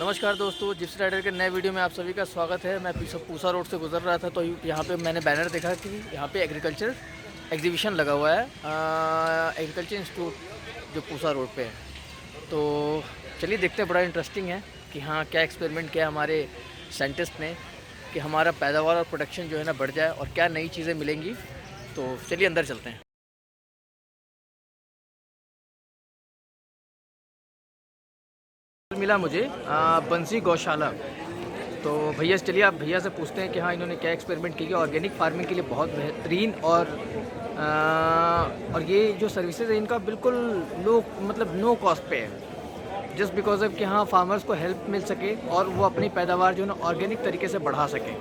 नमस्कार दोस्तों, Gypsy rider के नए वीडियो में आप सभी का स्वागत है। मैं पूसा रोड से गुजर रहा था तो यहाँ पे मैंने बैनर देखा कि यहाँ पे एग्रीकल्चर एग्जीबिशन लगा हुआ है, एग्रीकल्चर इंस्टीट्यूट जो पूसा रोड पे है। तो चलिए देखते हैं, बड़ा इंटरेस्टिंग है कि हाँ क्या एक्सपेरिमेंट किया हमारे साइंटिस्ट ने कि हमारा पैदावार और प्रोडक्शन जो है ना बढ़ जाए और क्या नई चीज़ें मिलेंगी। तो चलिए अंदर चलते हैं। मिला मुझे बंसी गौशाला। तो भैया से चलिए आप भैया से पूछते हैं कि हाँ इन्होंने क्या एक्सपेरिमेंट किया। ऑर्गेनिक फार्मिंग के लिए बहुत बेहतरीन और ये जो सर्विसेज है इनका बिल्कुल नो कॉस्ट पे है, जस्ट बिकॉज ऑफ कि हाँ फार्मर्स को हेल्प मिल सके और वो अपनी पैदावार जो है ना ऑर्गेनिक तरीके से बढ़ा सकें।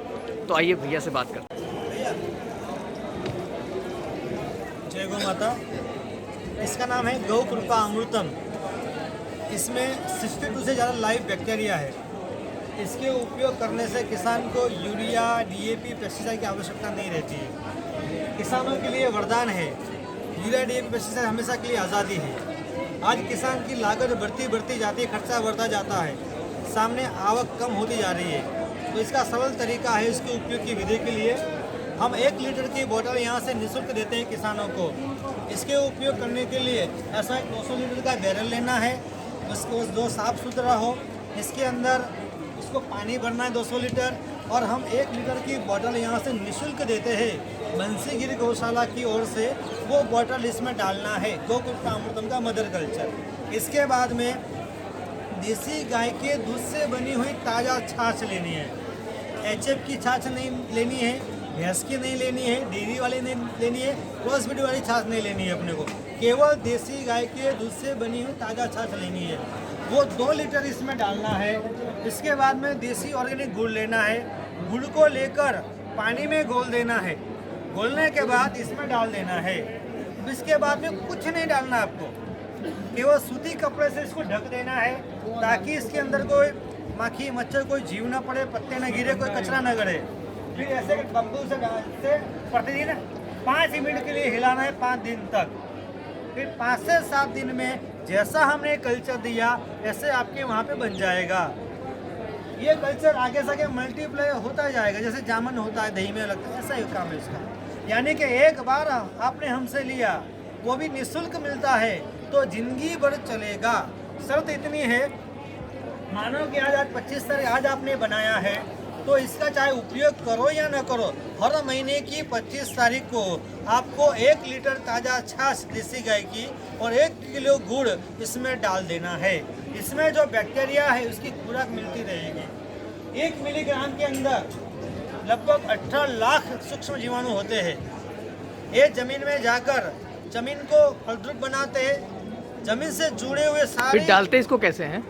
तो आइए भैया से बात करते हैं। जय गौ माता। इसका नाम है गौ कृपा अमृतम। इसमें 62 से ज़्यादा लाइव बैक्टीरिया है। इसके उपयोग करने से किसान को यूरिया, डीएपी, पेस्टिसाइड की आवश्यकता नहीं रहती है। किसानों के लिए वरदान है। यूरिया, डीएपी, पेस्टिसाइड हमेशा के लिए आज़ादी है। आज किसान की लागत बढ़ती जाती है, खर्चा बढ़ता जाता है, सामने आवक कम होती जा रही है। तो इसका सरल तरीका है इसके उपयोग की विधि के लिए। हम 1 लीटर की बोतल यहाँ से निःशुल्क देते हैं किसानों को। इसके उपयोग करने के लिए ऐसा 200 लीटर का बैरल लेना है, उसको जो साफ़ सुथरा हो। इसके अंदर इसको पानी भरना है 200 लीटर, और हम 1 लीटर की बोतल यहाँ से निःशुल्क देते हैं बंसीगिरी गौशाला की ओर से। वो बोतल इसमें डालना है गौ कृपा अमृतम का मदर कल्चर। इसके बाद में देसी गाय के दूध से बनी हुई ताज़ा छाछ लेनी है। HF की छाछ नहीं लेनी है, भैंस की नहीं लेनी है, डेयरी वाली नहीं लेनी है, क्रॉस ब्रीड वाली छाछ नहीं लेनी है। अपने को केवल देसी गाय के दूध से बनी हुई ताज़ा छाछ लेनी है। वो 2 लीटर इसमें डालना है। इसके बाद में देसी ऑर्गेनिक गुड़ लेना है। गुड़ को लेकर पानी में घोल देना है। घोलने के बाद इसमें डाल देना है। इसके बाद में कुछ नहीं डालना आपको, केवल सूती कपड़े से इसको ढक देना है ताकि इसके अंदर कोई माखी मच्छर कोई जीव ना पड़े, पत्ते न गिरे, कोई कचरा न गड़े। फिर ऐसे बम्बू से प्रतिदिन 5 मिनट के लिए हिलाना है 5 दिन तक। फिर 5 से 7 दिन में जैसा हमने कल्चर दिया ऐसे आपके वहाँ पे बन जाएगा। ये कल्चर आगे से आगे मल्टीप्लाई होता जाएगा, जैसे जामुन होता है दही में लगता है, ऐसा ही काम है इसका। यानी कि एक बार आपने हमसे लिया, वो भी निःशुल्क मिलता है, तो जिंदगी भर चलेगा। शर्त इतनी है, मानो कि आज 25 तारीख आज आपने बनाया है, तो इसका चाहे उपयोग करो या न करो, हर महीने की 25 तारीख को आपको 1 लीटर ताज़ा छाछ देसी गाय की और 1 किलो गुड़ इसमें डाल देना है। इसमें जो बैक्टीरिया है उसकी खुराक मिलती रहेगी। 1 मिलीग्राम के अंदर लगभग 18 लाख सूक्ष्म जीवाणु होते हैं। ये जमीन में जाकर जमीन को फलद्रुप बनाते हैं। जमीन से जुड़े हुए सारे डालते इसको कैसे हैं?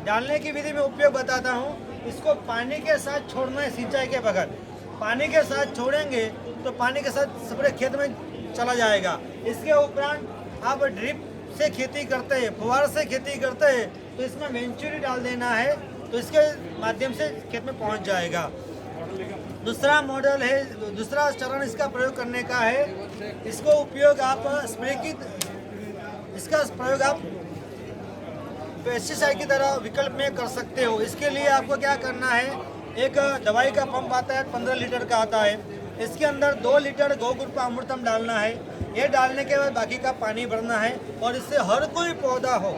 डालने की विधि में उपयोग बताता हूँ। इसको पानी के साथ छोड़ना है, सिंचाई के बगैर। पानी के साथ छोड़ेंगे तो पानी के साथ पूरे खेत में चला जाएगा। इसके उपरांत आप ड्रिप से खेती करते हैं, फुहार से खेती करते हैं, तो इसमें वेंचुरी डाल देना है, तो इसके माध्यम से खेत में पहुंच जाएगा। दूसरा मॉडल है, दूसरा चरण इसका प्रयोग करने का है। इसको उपयोग आप इसका प्रयोग आप पेस्टिसाइड की तरह विकल्प में कर सकते हो। इसके लिए आपको क्या करना है, एक दवाई का पंप आता है 15 लीटर का आता है। इसके अंदर 2 लीटर गौ कृपा अमृतम डालना है। ये डालने के बाद बाकी का पानी भरना है, और इससे हर कोई पौधा हो,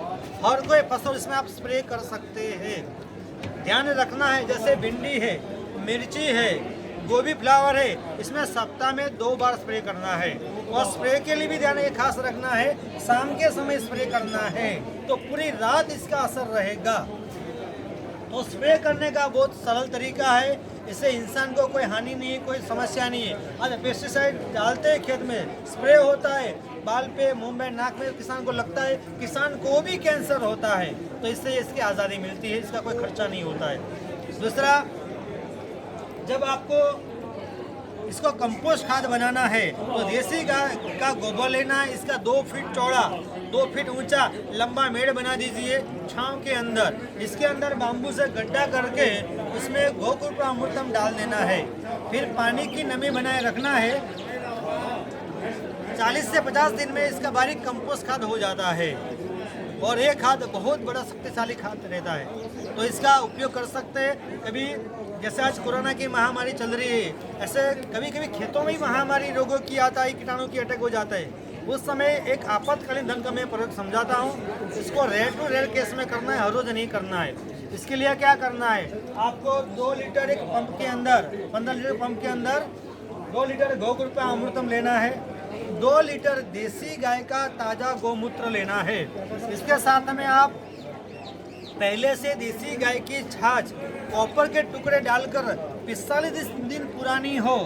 हर कोई फसल इसमें आप स्प्रे कर सकते हैं। ध्यान रखना है, जैसे भिंडी है, मिर्ची है, गोभी फ्लावर है, इसमें सप्ताह में 2 बार स्प्रे करना है। और स्प्रे के लिए भी ध्यान ये खास रखना है, शाम के समय स्प्रे करना है, तो पूरी रात इसका असर रहेगा। तो स्प्रे करने का बहुत सरल तरीका है। इससे इंसान को कोई हानि नहीं है, कोई समस्या नहीं है। आज पेस्टिसाइड डालते हैं खेत में, स्प्रे होता है, बाल पे, मुंह में, नाक में किसान को लगता है, किसान को भी कैंसर होता है। तो इससे इसकी आज़ादी मिलती है, इसका कोई खर्चा नहीं होता है। दूसरा, जब आपको इसको कंपोस्ट खाद बनाना है तो देसी गाय का गोबर लेना है। इसका 2 फीट चौड़ा, 2 फीट ऊंचा लंबा मेड़ बना दीजिए छांव के अंदर। इसके अंदर बाम्बू से गड्ढा करके उसमें गौ कृपा अमृतम डाल देना है। फिर पानी की नमी बनाए रखना है। 40 से 50 दिन में इसका बारीक कंपोस्ट खाद हो जाता है। और ये खाद बहुत बड़ा शक्तिशाली खाद रहता है, तो इसका उपयोग कर सकते हैं। कभी जैसे आज कोरोना की महामारी चल रही है, ऐसे कभी कभी खेतों में ही महामारी रोगों की आता है, कीटाणु की अटैक हो जाता है, उस समय एक आपातकालीन ढंग का मैं प्रयोग समझाता हूँ। इसको रेयर टू रेयर केस में करना है, हर रोज नहीं करना है। इसके लिए क्या करना है, आपको 2 लीटर एक पंप के अंदर, 15 लीटर पंप के अंदर 2 लीटर गौकृपा अमृतम लेना है, 2 लीटर देसी गाय का ताज़ा गौमूत्र लेना है। इसके साथ में आप पहले से देसी गाय की छाछ कॉपर के टुकड़े डालकर 45 दिन पुरानी हो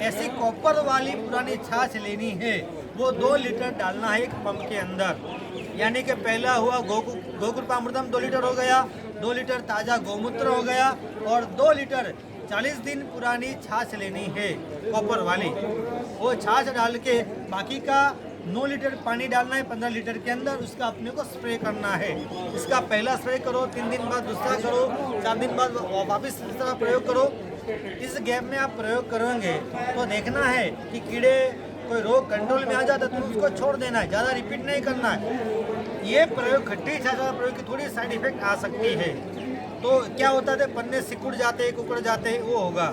ऐसी कॉपर वाली पुरानी छाछ लेनी है, वो 2 लीटर डालना है एक पंप के अंदर। यानी कि पहला हुआ गौकृपा अमृतम 2 लीटर हो गया, 2 लीटर ताज़ा गौमूत्र हो गया, और 2 लीटर 40 दिन पुरानी छाछ लेनी है कॉपर वाली। वो छाछ डाल के बाकी का 9 लीटर पानी डालना है 15 लीटर के अंदर, उसका अपने को स्प्रे करना है। इसका पहला स्प्रे करो, 3 दिन बाद दूसरा करो, 4 दिन बाद वापस तीसरा प्रयोग करो। इस गैप में आप प्रयोग करेंगे तो देखना है कि कीड़े कोई रोग कंट्रोल में आ जाता है तो उसको छोड़ देना है, ज़्यादा रिपीट नहीं करना है। ये प्रयोग खट्टी छाछ वाला प्रयोग की थोड़ी साइड इफेक्ट आ सकती है, तो क्या होता है पन्ने सिकुड़ जाते हैं, कुकड़ जाते हैं, वो होगा,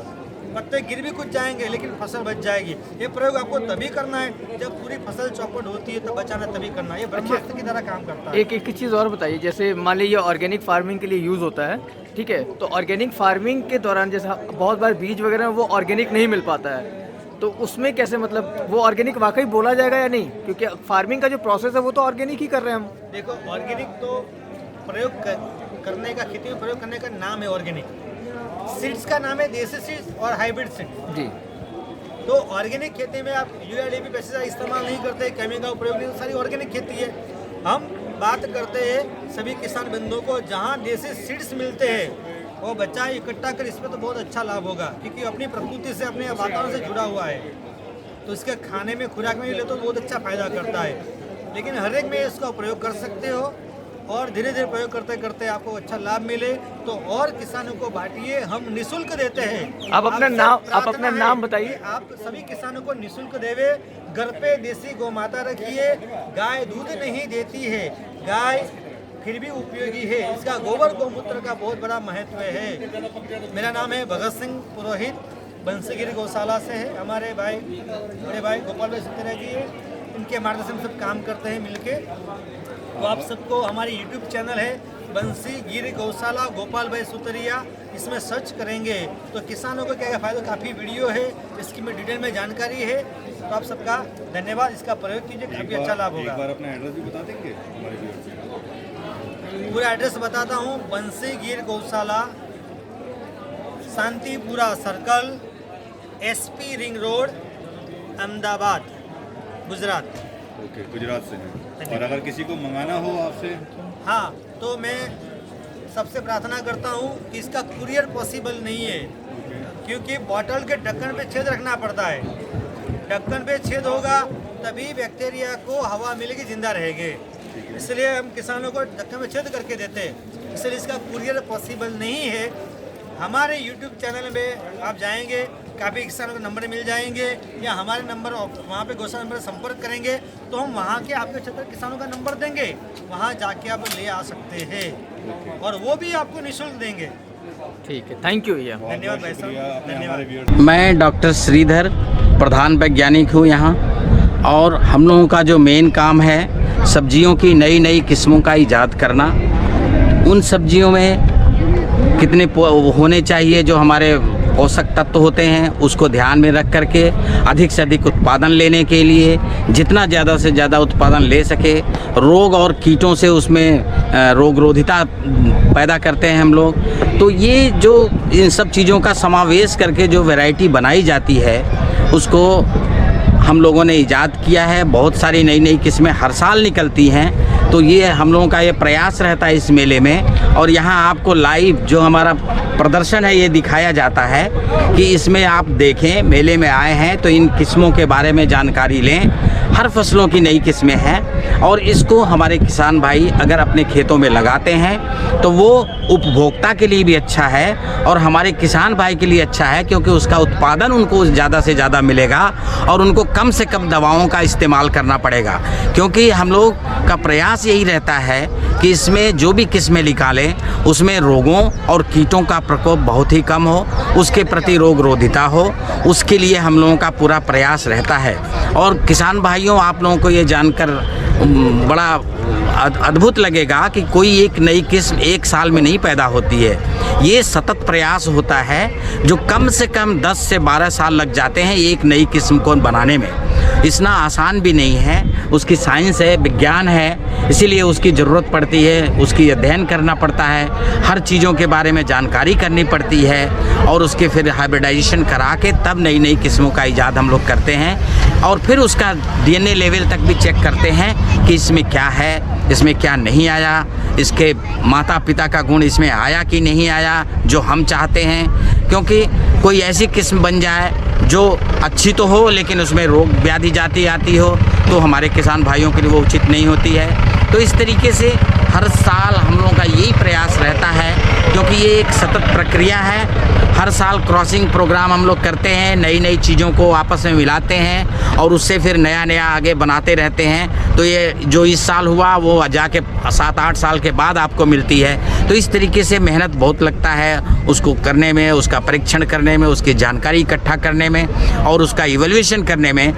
पत्ते गिर भी कुछ जाएंगे लेकिन फसल बच जाएगी। ये प्रयोग आपको तभी करना है जब पूरी फसल चौपट होती है, तब बचाना तभी करना है। ये ब्रह्मास्त्र की तरह काम करता है। एक चीज़ और बताइए, जैसे मान लीजिए ऑर्गेनिक फार्मिंग के लिए यूज़ होता है, ठीक है, तो ऑर्गेनिक फार्मिंग के दौरान जैसे बहुत बार बीज वगैरह वो ऑर्गेनिक नहीं मिल पाता है, तो उसमें कैसे मतलब वो ऑर्गेनिक वाकई बोला जाएगा या नहीं, क्योंकि फार्मिंग का जो प्रोसेस है वो तो ऑर्गेनिक ही कर रहे हैं हम। देखो ऑर्गेनिक तो प्रयोग करने का, खेती में प्रयोग करने का नाम है ऑर्गेनिक। सीड्स का नाम है देसी सीड्स और हाइब्रिड सीड जी। तो ऑर्गेनिक खेती में आप यूरिया डीएपी पेस्टिसाइड इस्तेमाल नहीं करते, केमिकल प्रयोग नहीं, सारी ऑर्गेनिक खेती है। हम बात करते हैं सभी किसान बंधुओं को, जहाँ देसी सीड्स मिलते हैं वो बच्चा इकट्ठा कर, इसमें तो बहुत अच्छा लाभ होगा, क्योंकि अपनी प्रकृति से, अपने वातावरण से जुड़ा हुआ है, तो इसके खाने में, खुराक में ले तो बहुत अच्छा फायदा करता है। लेकिन हर एक में इसका प्रयोग कर सकते हो और धीरे धीरे प्रयोग करते करते आपको अच्छा लाभ मिले तो और किसानों को बांटिए, हम निःशुल्क देते हैं। आप अपना नाम बताइए। आप सभी किसानों को निःशुल्क देवे। घर पे देसी गौ माता रखिए, गाय दूध नहीं देती है, गाय फिर भी उपयोगी है, इसका गोबर गौमूत्र का बहुत बड़ा महत्व है। मेरा नाम है भगत सिंह पुरोहित, बंसीगिरी गौशाला से है। हमारे भाई, बड़े भाई गोपाल भाई सुतरिया जी है, इनके मार्गदर्शन सब काम करते हैं मिलके। तो आप सबको, हमारी YouTube चैनल है बंसीगिरी गौशाला गोपाल भाई सुतरिया, इसमें सर्च करेंगे तो किसानों को क्या क्या फायदा, काफ़ी वीडियो है, इसकी में डिटेल में जानकारी है। तो आप सबका धन्यवाद, इसका प्रयोग कीजिए, काफ़ी अच्छा लाभ होगा। एक बार अपना एड्रेस भी बता देंगे हमारे व्यूअर्स को? पूरा एड्रेस बताता हूँ, बंसीगिर गौशाला, Shantipura circle, SP ring road, Ahmedabad, Gujarat. Okay, Gujarat से हैं। और अगर किसी को मंगाना हो आपसे? हाँ, तो मैं सबसे प्रार्थना करता हूँ कि इसका कुरियर पॉसिबल नहीं है, क्योंकि बॉटल के ढक्कन पे छेद रखना पड़ता है। ढक्कन पे छेद होगा तभी बैक्टीरिया को हवा मिलेगी, जिंदा रहेंगे। इसलिए हम किसानों को ढक्कन में छेद करके देते हैं, इसलिए इसका कुरियर पॉसिबल नहीं है। हमारे YouTube चैनल में आप जाएंगे, काफ़ी किसानों के नंबर मिल जाएंगे, या हमारे नंबर वहाँ पे गौशाला नंबर संपर्क करेंगे तो हम वहाँ के आपके क्षेत्र किसानों का नंबर देंगे, वहाँ जाके आप ले आ सकते हैं और वो भी आपको निःशुल्क देंगे। ठीक है, थैंक यू भैया। धन्यवाद भाई साहब, आपने हमारे धन्यवाद। व्यूअर्स मैं डॉक्टर श्रीधर, प्रधान वैज्ञानिक हूँ यहाँ, और हम लोगों का जो मेन काम है सब्जियों की नई नई किस्मों का इजाद करना। उन सब्जियों में कितने होने चाहिए, जो हमारे पोषक तत्व होते हैं, उसको ध्यान में रख करके अधिक से अधिक उत्पादन लेने के लिए जितना ज़्यादा से ज़्यादा उत्पादन ले सके, रोग और कीटों से उसमें रोगरोधिता पैदा करते हैं हम लोग। तो ये जो इन सब चीज़ों का समावेश करके जो वैरायटी बनाई जाती है, उसको हम लोगों ने इजाद किया है। बहुत सारी नई नई किस्में हर साल निकलती हैं, तो ये हम लोगों का ये प्रयास रहता है इस मेले में। और यहाँ आपको लाइव जो हमारा प्रदर्शन है ये दिखाया जाता है कि इसमें आप देखें, मेले में आए हैं तो इन किस्मों के बारे में जानकारी लें। हर फसलों की नई किस्में हैं और इसको हमारे किसान भाई अगर अपने खेतों में लगाते हैं तो वो उपभोक्ता के लिए भी अच्छा है और हमारे किसान भाई के लिए अच्छा है, क्योंकि उसका उत्पादन उनको ज़्यादा से ज़्यादा मिलेगा और उनको कम से कम दवाओं का इस्तेमाल करना पड़ेगा। क्योंकि हम लोग का प्रयास यही रहता है कि इसमें जो भी किस्में निकालें उसमें रोगों और कीटों का प्रकोप बहुत ही कम हो, उसके प्रति रोग रोधिता हो, उसके लिए हम लोगों का पूरा प्रयास रहता है। और किसान भाइयों, आप लोगों को ये जानकर बड़ा अद्भुत लगेगा कि कोई एक नई किस्म एक साल में नहीं पैदा होती है। ये सतत प्रयास होता है जो कम से कम 10 से 12 साल लग जाते हैं एक नई किस्म को बनाने में। इतना आसान भी नहीं है, उसकी साइंस है, विज्ञान है, इसीलिए उसकी ज़रूरत पड़ती है, उसकी अध्ययन करना पड़ता है, हर चीज़ों के बारे में जानकारी करनी पड़ती है और उसके फिर हाइब्रिडाइजेशन करा के तब नई नई किस्मों का इजाद हम लोग करते हैं और फिर उसका DNA लेवल तक भी चेक करते हैं कि इसमें क्या है, इसमें क्या नहीं आया, इसके माता पिता का गुण इसमें आया कि नहीं आया जो हम चाहते हैं। क्योंकि कोई ऐसी किस्म बन जाए जो अच्छी तो हो लेकिन उसमें रोग व्याधि जाति आती हो तो हमारे किसान भाइयों के लिए वो उचित नहीं होती है। तो इस तरीके से हर साल हम लोगों का यही प्रयास रहता है, क्योंकि ये एक सतत प्रक्रिया है। हर साल क्रॉसिंग प्रोग्राम हम लोग करते हैं, नई नई चीज़ों को आपस में मिलाते हैं और उससे फिर नया नया आगे बनाते रहते हैं। तो ये जो इस साल हुआ वो जाके 7-8 साल के बाद आपको मिलती है। तो इस तरीके से मेहनत बहुत लगता है उसको करने में, उसका परीक्षण करने में, उसकी जानकारी इकट्ठा करने में और उसका इवैल्यूएशन करने में।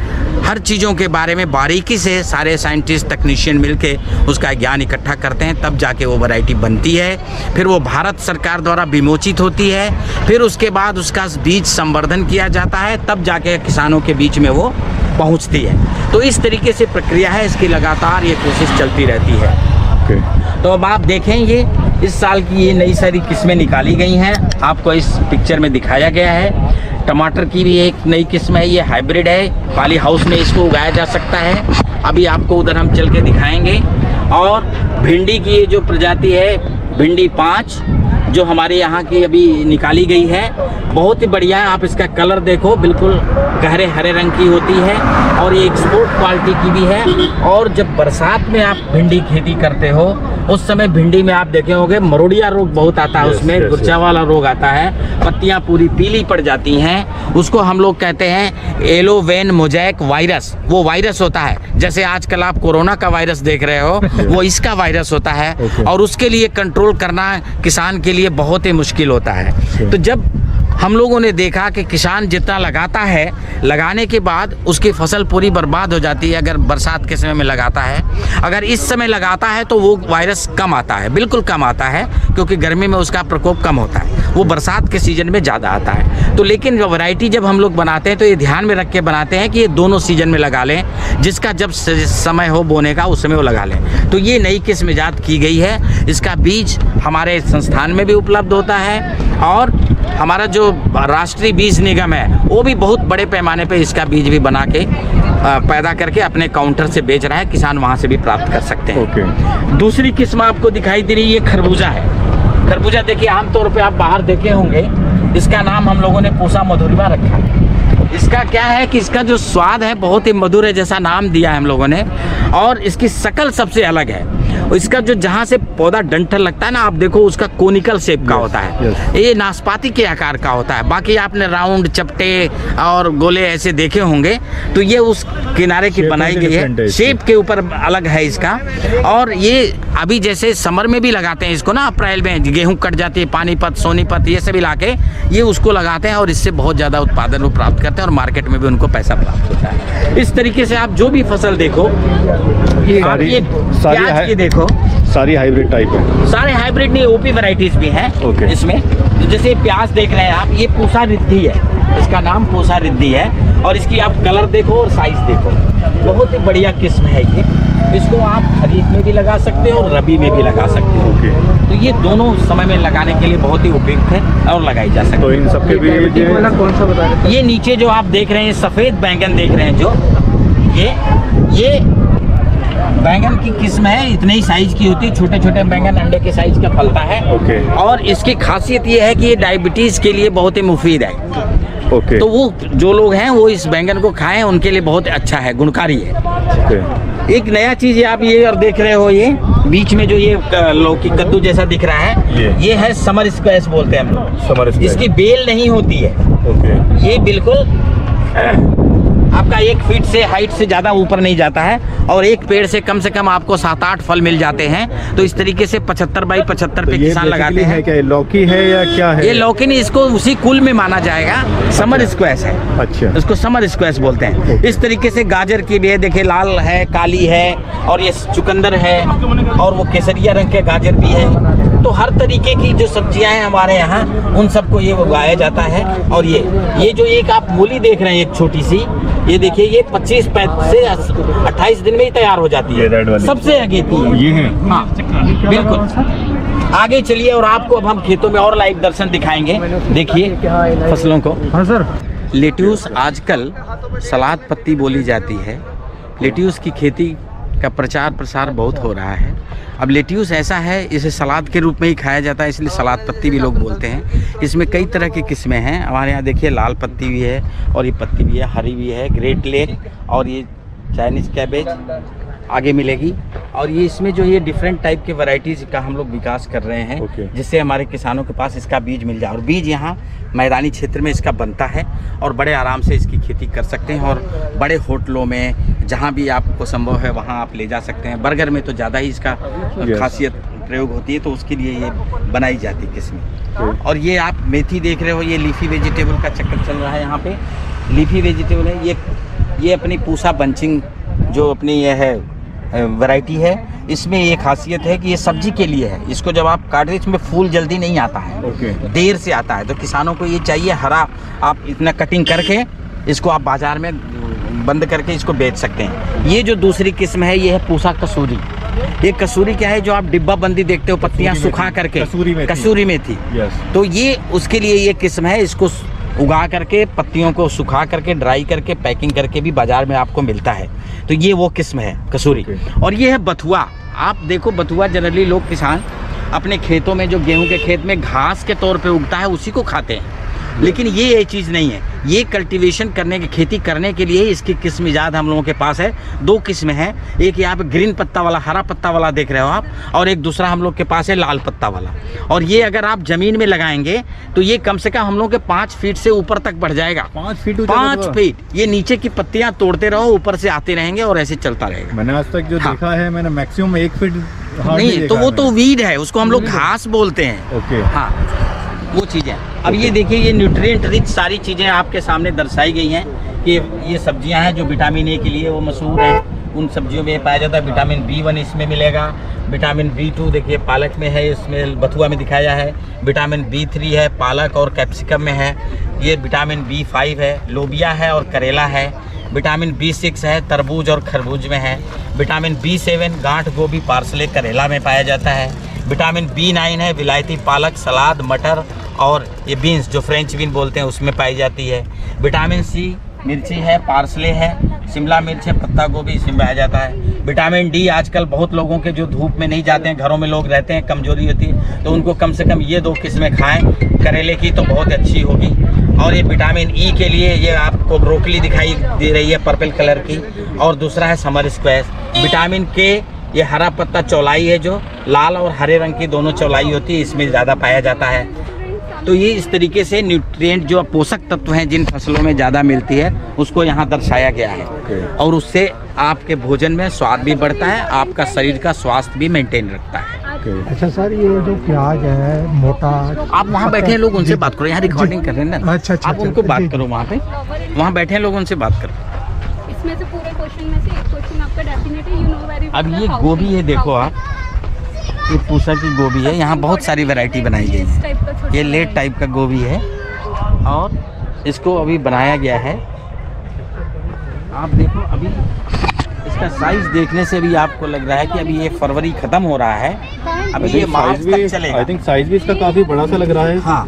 हर चीज़ों के बारे में बारीकी से सारे साइंटिस्ट टेक्नीशियन मिलके उसका ज्ञान इकट्ठा करते हैं, तब जाके वो वैरायटी बनती है। फिर वो भारत सरकार द्वारा विमोचित होती है, फिर उसके बाद उसका बीज संवर्धन किया जाता है, तब जाके किसानों के बीच में वो पहुंचती है। तो इस तरीके से प्रक्रिया है, इसकी लगातार ये कोशिश चलती रहती है। तो अब आप देखें, ये इस साल की ये नई सारी किस्में निकाली गई हैं, आपको इस पिक्चर में दिखाया गया है। टमाटर की भी एक नई किस्म है, ये हाइब्रिड है, पॉली हाउस में इसको उगाया जा सकता है। अभी आपको उधर हम चल के दिखाएंगे। और भिंडी की ये जो प्रजाति है, भिंडी 5 जो हमारे यहाँ की अभी निकाली गई है, बहुत ही बढ़िया है। आप इसका कलर देखो, बिल्कुल गहरे हरे रंग की होती है और ये एक्सपोर्ट क्वालिटी की भी है। और जब बरसात में आप भिंडी खेती करते हो उस समय भिंडी में आप देखे होंगे मरोड़िया रोग बहुत आता है, उसमें गुर्चा वाला रोग आता है, पत्तियां पूरी पीली पड़ जाती हैं। उसको हम लोग कहते हैं येलो वेन मोज़ेक वायरस। वो वायरस होता है, जैसे आजकल आप कोरोना का वायरस देख रहे हो, वो इसका वायरस होता है और उसके लिए कंट्रोल करना किसान के लिए बहुत ही मुश्किल होता है। तो जब हम लोगों ने देखा कि किसान जितना लगाता है, लगाने के बाद उसकी फसल पूरी बर्बाद हो जाती है अगर बरसात के समय में लगाता है। अगर इस समय लगाता है तो वो वायरस कम आता है, बिल्कुल कम आता है, क्योंकि गर्मी में उसका प्रकोप कम होता है, वो बरसात के सीजन में ज़्यादा आता है। तो लेकिन वैरायटी जब हम लोग बनाते हैं तो ये ध्यान में रख के बनाते हैं कि ये दोनों सीजन में लगा लें, जिसका जब समय हो बोने का उस समय वो लगा लें। तो ये नई किस्म ईजाद की गई है, इसका बीज हमारे संस्थान में भी उपलब्ध होता है और हमारा जो राष्ट्रीय बीज निगम है वो भी बहुत बड़े पैमाने पे इसका बीज भी बना के पैदा करके अपने काउंटर से बेच रहा है, किसान वहाँ से भी प्राप्त कर सकते हैं। दूसरी किस्म आपको दिखाई दे रही है, खरबूजा है। खरबूजा देखिए, आमतौर पे आप बाहर देखे होंगे, इसका नाम हम लोगों ने पूसा मधुरिमा रखा है। इसका क्या है कि इसका जो स्वाद है बहुत ही मधुर है, जैसा नाम दिया है हम लोगों ने, और इसकी शक्ल सबसे अलग है। इसका जो जहाँ से पौधा डंठल लगता है ना, आप देखो उसका कोनिकल शेप का होता है, ये नाशपाती के आकार का होता है। बाकी आपने राउंड, चपटे और गोले ऐसे देखे होंगे, तो ये उस किनारे की बनाई गई है, शेप के ऊपर अलग है इसका। और ये अभी जैसे समर में भी लगाते हैं इसको ना, अप्रैल में गेहूँ कट जाती है, पानीपत, सोनीपत ये सभी लाके ये उसको लगाते हैं और इससे बहुत ज़्यादा उत्पादन वो प्राप्त करते हैं और मार्केट में भी उनको पैसा प्राप्त होता है। इस तरीके से आप जो भी फसल देखो, ये प्याज की देखो, सारी हाइब्रिड टाइप है। सारे हाइब्रिड नहीं, ओपी वैरायटीज भी हैं इसमें। जैसे प्याज देख रहे हैं आप, ये पूसा रिद्धि है, इसका नाम पूसा रिद्धि है और इसकी आप कलर देखो और साइज देखो, बहुत ही बढ़िया किस्म है ये। इसको आप खरीफ में भी लगा सकते हो और रबी में भी लगा सकते हो। तो ये दोनों समय में लगाने के लिए बहुत ही उपयुक्त है और लगाई जा सकती है। तो इन सबके बीज कौन सा बता रहे थे? ये नीचे जो आप देख रहे हैं सफ़ेद बैंगन देख रहे हैं, जो ये बैंगन की किस्म है, इतने ही साइज की होती है, छोटे छोटे बैंगन अंडे के साइज का फलता है। और इसकी खासियत ये है कि ये डायबिटीज़ के लिए बहुत ही मुफीद है। तो वो जो लोग हैं वो इस बैंगन को खाएं, उनके लिए बहुत अच्छा है, गुणकारी है। एक नया चीज़ आप ये और देख रहे हो, ये बीच में जो ये लौकी कद्दू जैसा दिख रहा है, ये है समर स्क्वैश बोलते हैं हम लोग। इसकी बेल नहीं होती है, ये बिल्कुल आपका 1 फीट से हाइट से ज़्यादा ऊपर नहीं जाता है और एक पेड़ से कम आपको 7-8 फल मिल जाते हैं। तो इस तरीके से 75 बाई 75 पे किसान लगाते हैं। है क्या, लौकी है या क्या है? ये लौकी नहीं, इसको उसी कुल में माना जाएगा, समर स्क्वैश है। अच्छा, इसको समर स्क्वैश बोलते हैं। इस तरीके से गाजर की भी है, देखिए लाल है, काली है, और ये चुकंदर है, और वो केसरिया रंग के गाजर भी है। तो हर तरीके की जो सब्जियां हैं हमारे यहाँ, उन सबको ये उगाया जाता है। और ये जो एक आप मूली देख रहे हैं, एक छोटी सी, ये देखिए, ये 25 से 28 दिन में ही तैयार हो जाती ये रेड है, वाली सबसे आगे थी ये है। हाँ बिल्कुल। आगे चलिए और आपको अब हम खेतों में और लाइव दर्शन दिखाएंगे। देखिए फसलों को। हाँ सर। लेट्यूस आजकल सलाद पत्ती बोली जाती है। लेट्यूस की खेती का प्रचार प्रसार बहुत हो रहा है। अब लेट्यूस ऐसा है, इसे सलाद के रूप में ही खाया जाता है, इसलिए सलाद पत्ती भी लोग बोलते हैं। इसमें कई तरह की किस्में हैं। हमारे यहाँ देखिए लाल पत्ती भी है, और ये पत्ती भी है, हरी भी है, ग्रेट लेक, और ये चाइनीज़ कैबेज आगे मिलेगी। और ये इसमें जो ये डिफरेंट टाइप के वैरायटीज़ का हम लोग विकास कर रहे हैं, जिससे हमारे किसानों के पास इसका बीज मिल जाए। और बीज यहाँ मैदानी क्षेत्र में इसका बनता है, और बड़े आराम से इसकी खेती कर सकते हैं। और बड़े होटलों में जहाँ भी आपको संभव है वहाँ आप ले जा सकते हैं। बर्गर में तो ज़्यादा ही इसका खासियत प्रयोग होती है, तो उसके लिए ये बनाई जाती है किस्में। और ये आप मेथी देख रहे हो, ये लीफी वेजिटेबल का चक्कर चल रहा है यहाँ पे। लीफी वेजिटेबल है ये अपनी पूसा बंचिंग जो अपनी ये है वैरायटी है। इसमें ये खासियत है कि ये सब्जी के लिए है। इसको जब आप काट, इसमें फूल जल्दी नहीं आता है, देर से आता है। तो किसानों को ये चाहिए हरा, आप इतना कटिंग करके इसको आप बाजार में बंद करके इसको बेच सकते हैं। ये जो दूसरी किस्म है, ये है पूसा कसूरी। ये कसूरी क्या है, जो आप डिब्बा बंदी देखते हो, पत्तियां सुखा करके, कसूरी में थी। तो ये उसके लिए ये किस्म है। इसको उगा करके, पत्तियों को सुखा करके, ड्राई करके, पैकिंग करके भी बाजार में आपको मिलता है। तो ये वो किस्म है कसूरी। और ये है बथुआ। आप देखो, बथुआ जनरली लोग किसान अपने खेतों में, जो गेहूं के खेत में घास के तौर पे उगता है, उसी को खाते हैं। लेकिन ये चीज़ नहीं है। ये कल्टीवेशन करने की, खेती करने के लिए इसकी किस्म ईजाद हम लोगों के पास है। 2 किस्में हैं। एक यहाँ पे ग्रीन पत्ता वाला, हरा पत्ता वाला देख रहे हो आप, और एक दूसरा हम लोग के पास है लाल पत्ता वाला। और ये अगर आप ज़मीन में लगाएंगे तो ये कम से कम हम लोग के 5 फीट से ऊपर तक बढ़ जाएगा। 5 फीट। ये नीचे की पत्तियाँ तोड़ते रहो, ऊपर से आते रहेंगे, और ऐसे चलता रहेगा। मैंने आज तक जो देखा है, मैंने मैक्सिमम 1 फीट नहीं, तो वो तो वीड है, उसको हम लोग घास बोलते हैं। ओके, हाँ, वो चीज़ें। अब ये देखिए, ये न्यूट्रिएंट रिच सारी चीज़ें आपके सामने दर्शाई गई हैं कि ये सब्जियां हैं जो विटामिन ए के लिए वो मशहूर हैं। उन सब्जियों में पाया जाता है। विटामिन B1 इसमें मिलेगा, विटामिन B2 देखिए पालक में है, इसमें बथुआ में दिखाया है। विटामिन B3 है पालक और कैप्सिकम में है। ये विटामिन B5 है, लोबिया है और करेला है। विटामिन B6 है, तरबूज और खरबूज में है। विटामिन B7 गांठ गोभी, पार्सले, करेला में पाया जाता है। विटामिन B9 है, विलायती पालक, सलाद, मटर और ये बीन्स जो फ्रेंच बीन बोलते हैं उसमें पाई जाती है। विटामिन C मिर्ची है, पार्सले है, शिमला मिर्च है, पत्ता गोभी इसमें पाया जाता है। विटामिन D आजकल बहुत लोगों के जो धूप में नहीं जाते हैं, घरों में लोग रहते हैं, कमजोरी होती है, तो उनको कम से कम ये 2 किस्में खाएं। करेले की तो बहुत अच्छी होगी। और ये विटामिन E के लिए ये आपको ब्रोकली दिखाई दे रही है पर्पल कलर की। और दूसरा है समर स्क्वैश। विटामिन K, ये हरा पत्ता चौलाई है, जो लाल और हरे रंग की दोनों चौलाई होती है, इसमें ज़्यादा पाया जाता है। तो ये इस तरीके से न्यूट्रिएंट जो पोषक तत्व हैं जिन फसलों में ज़्यादा मिलती है, उसको यहाँ दर्शाया गया है। और उससे आपके भोजन में स्वाद भी बढ़ता है, आपका शरीर का स्वास्थ्य भी मेंटेन रखता है। अच्छा सर, ये जो प्याज है मोटा, आप वहाँ बैठे हैं लोग, उनसे बात करो। यहाँ रिकॉर्डिंग कर रहे हैं ना। अच्छा, आप उनको बात करो, वहाँ बैठे हैं लोग, उनसे बात करो। इसमें से पूरे क्वेश्चन में से एक क्वेश्चन आपका डेफिनेटली यू नो वेरी। अब ये गोभी है, देखो आप, ये पूसा की गोभी है। यहाँ बहुत सारी वैरायटी बनाई गई है। ये लेट टाइप का गोभी है, और इसको अभी बनाया गया है। आप देखो, अभी इसका साइज देखने से भी आपको लग रहा है कि अभी ये फरवरी खत्म हो रहा है, अभी ये मार्च तक चलेगा। आई थिंक साइज भी इसका काफी बड़ा सा लग रहा है। हाँ,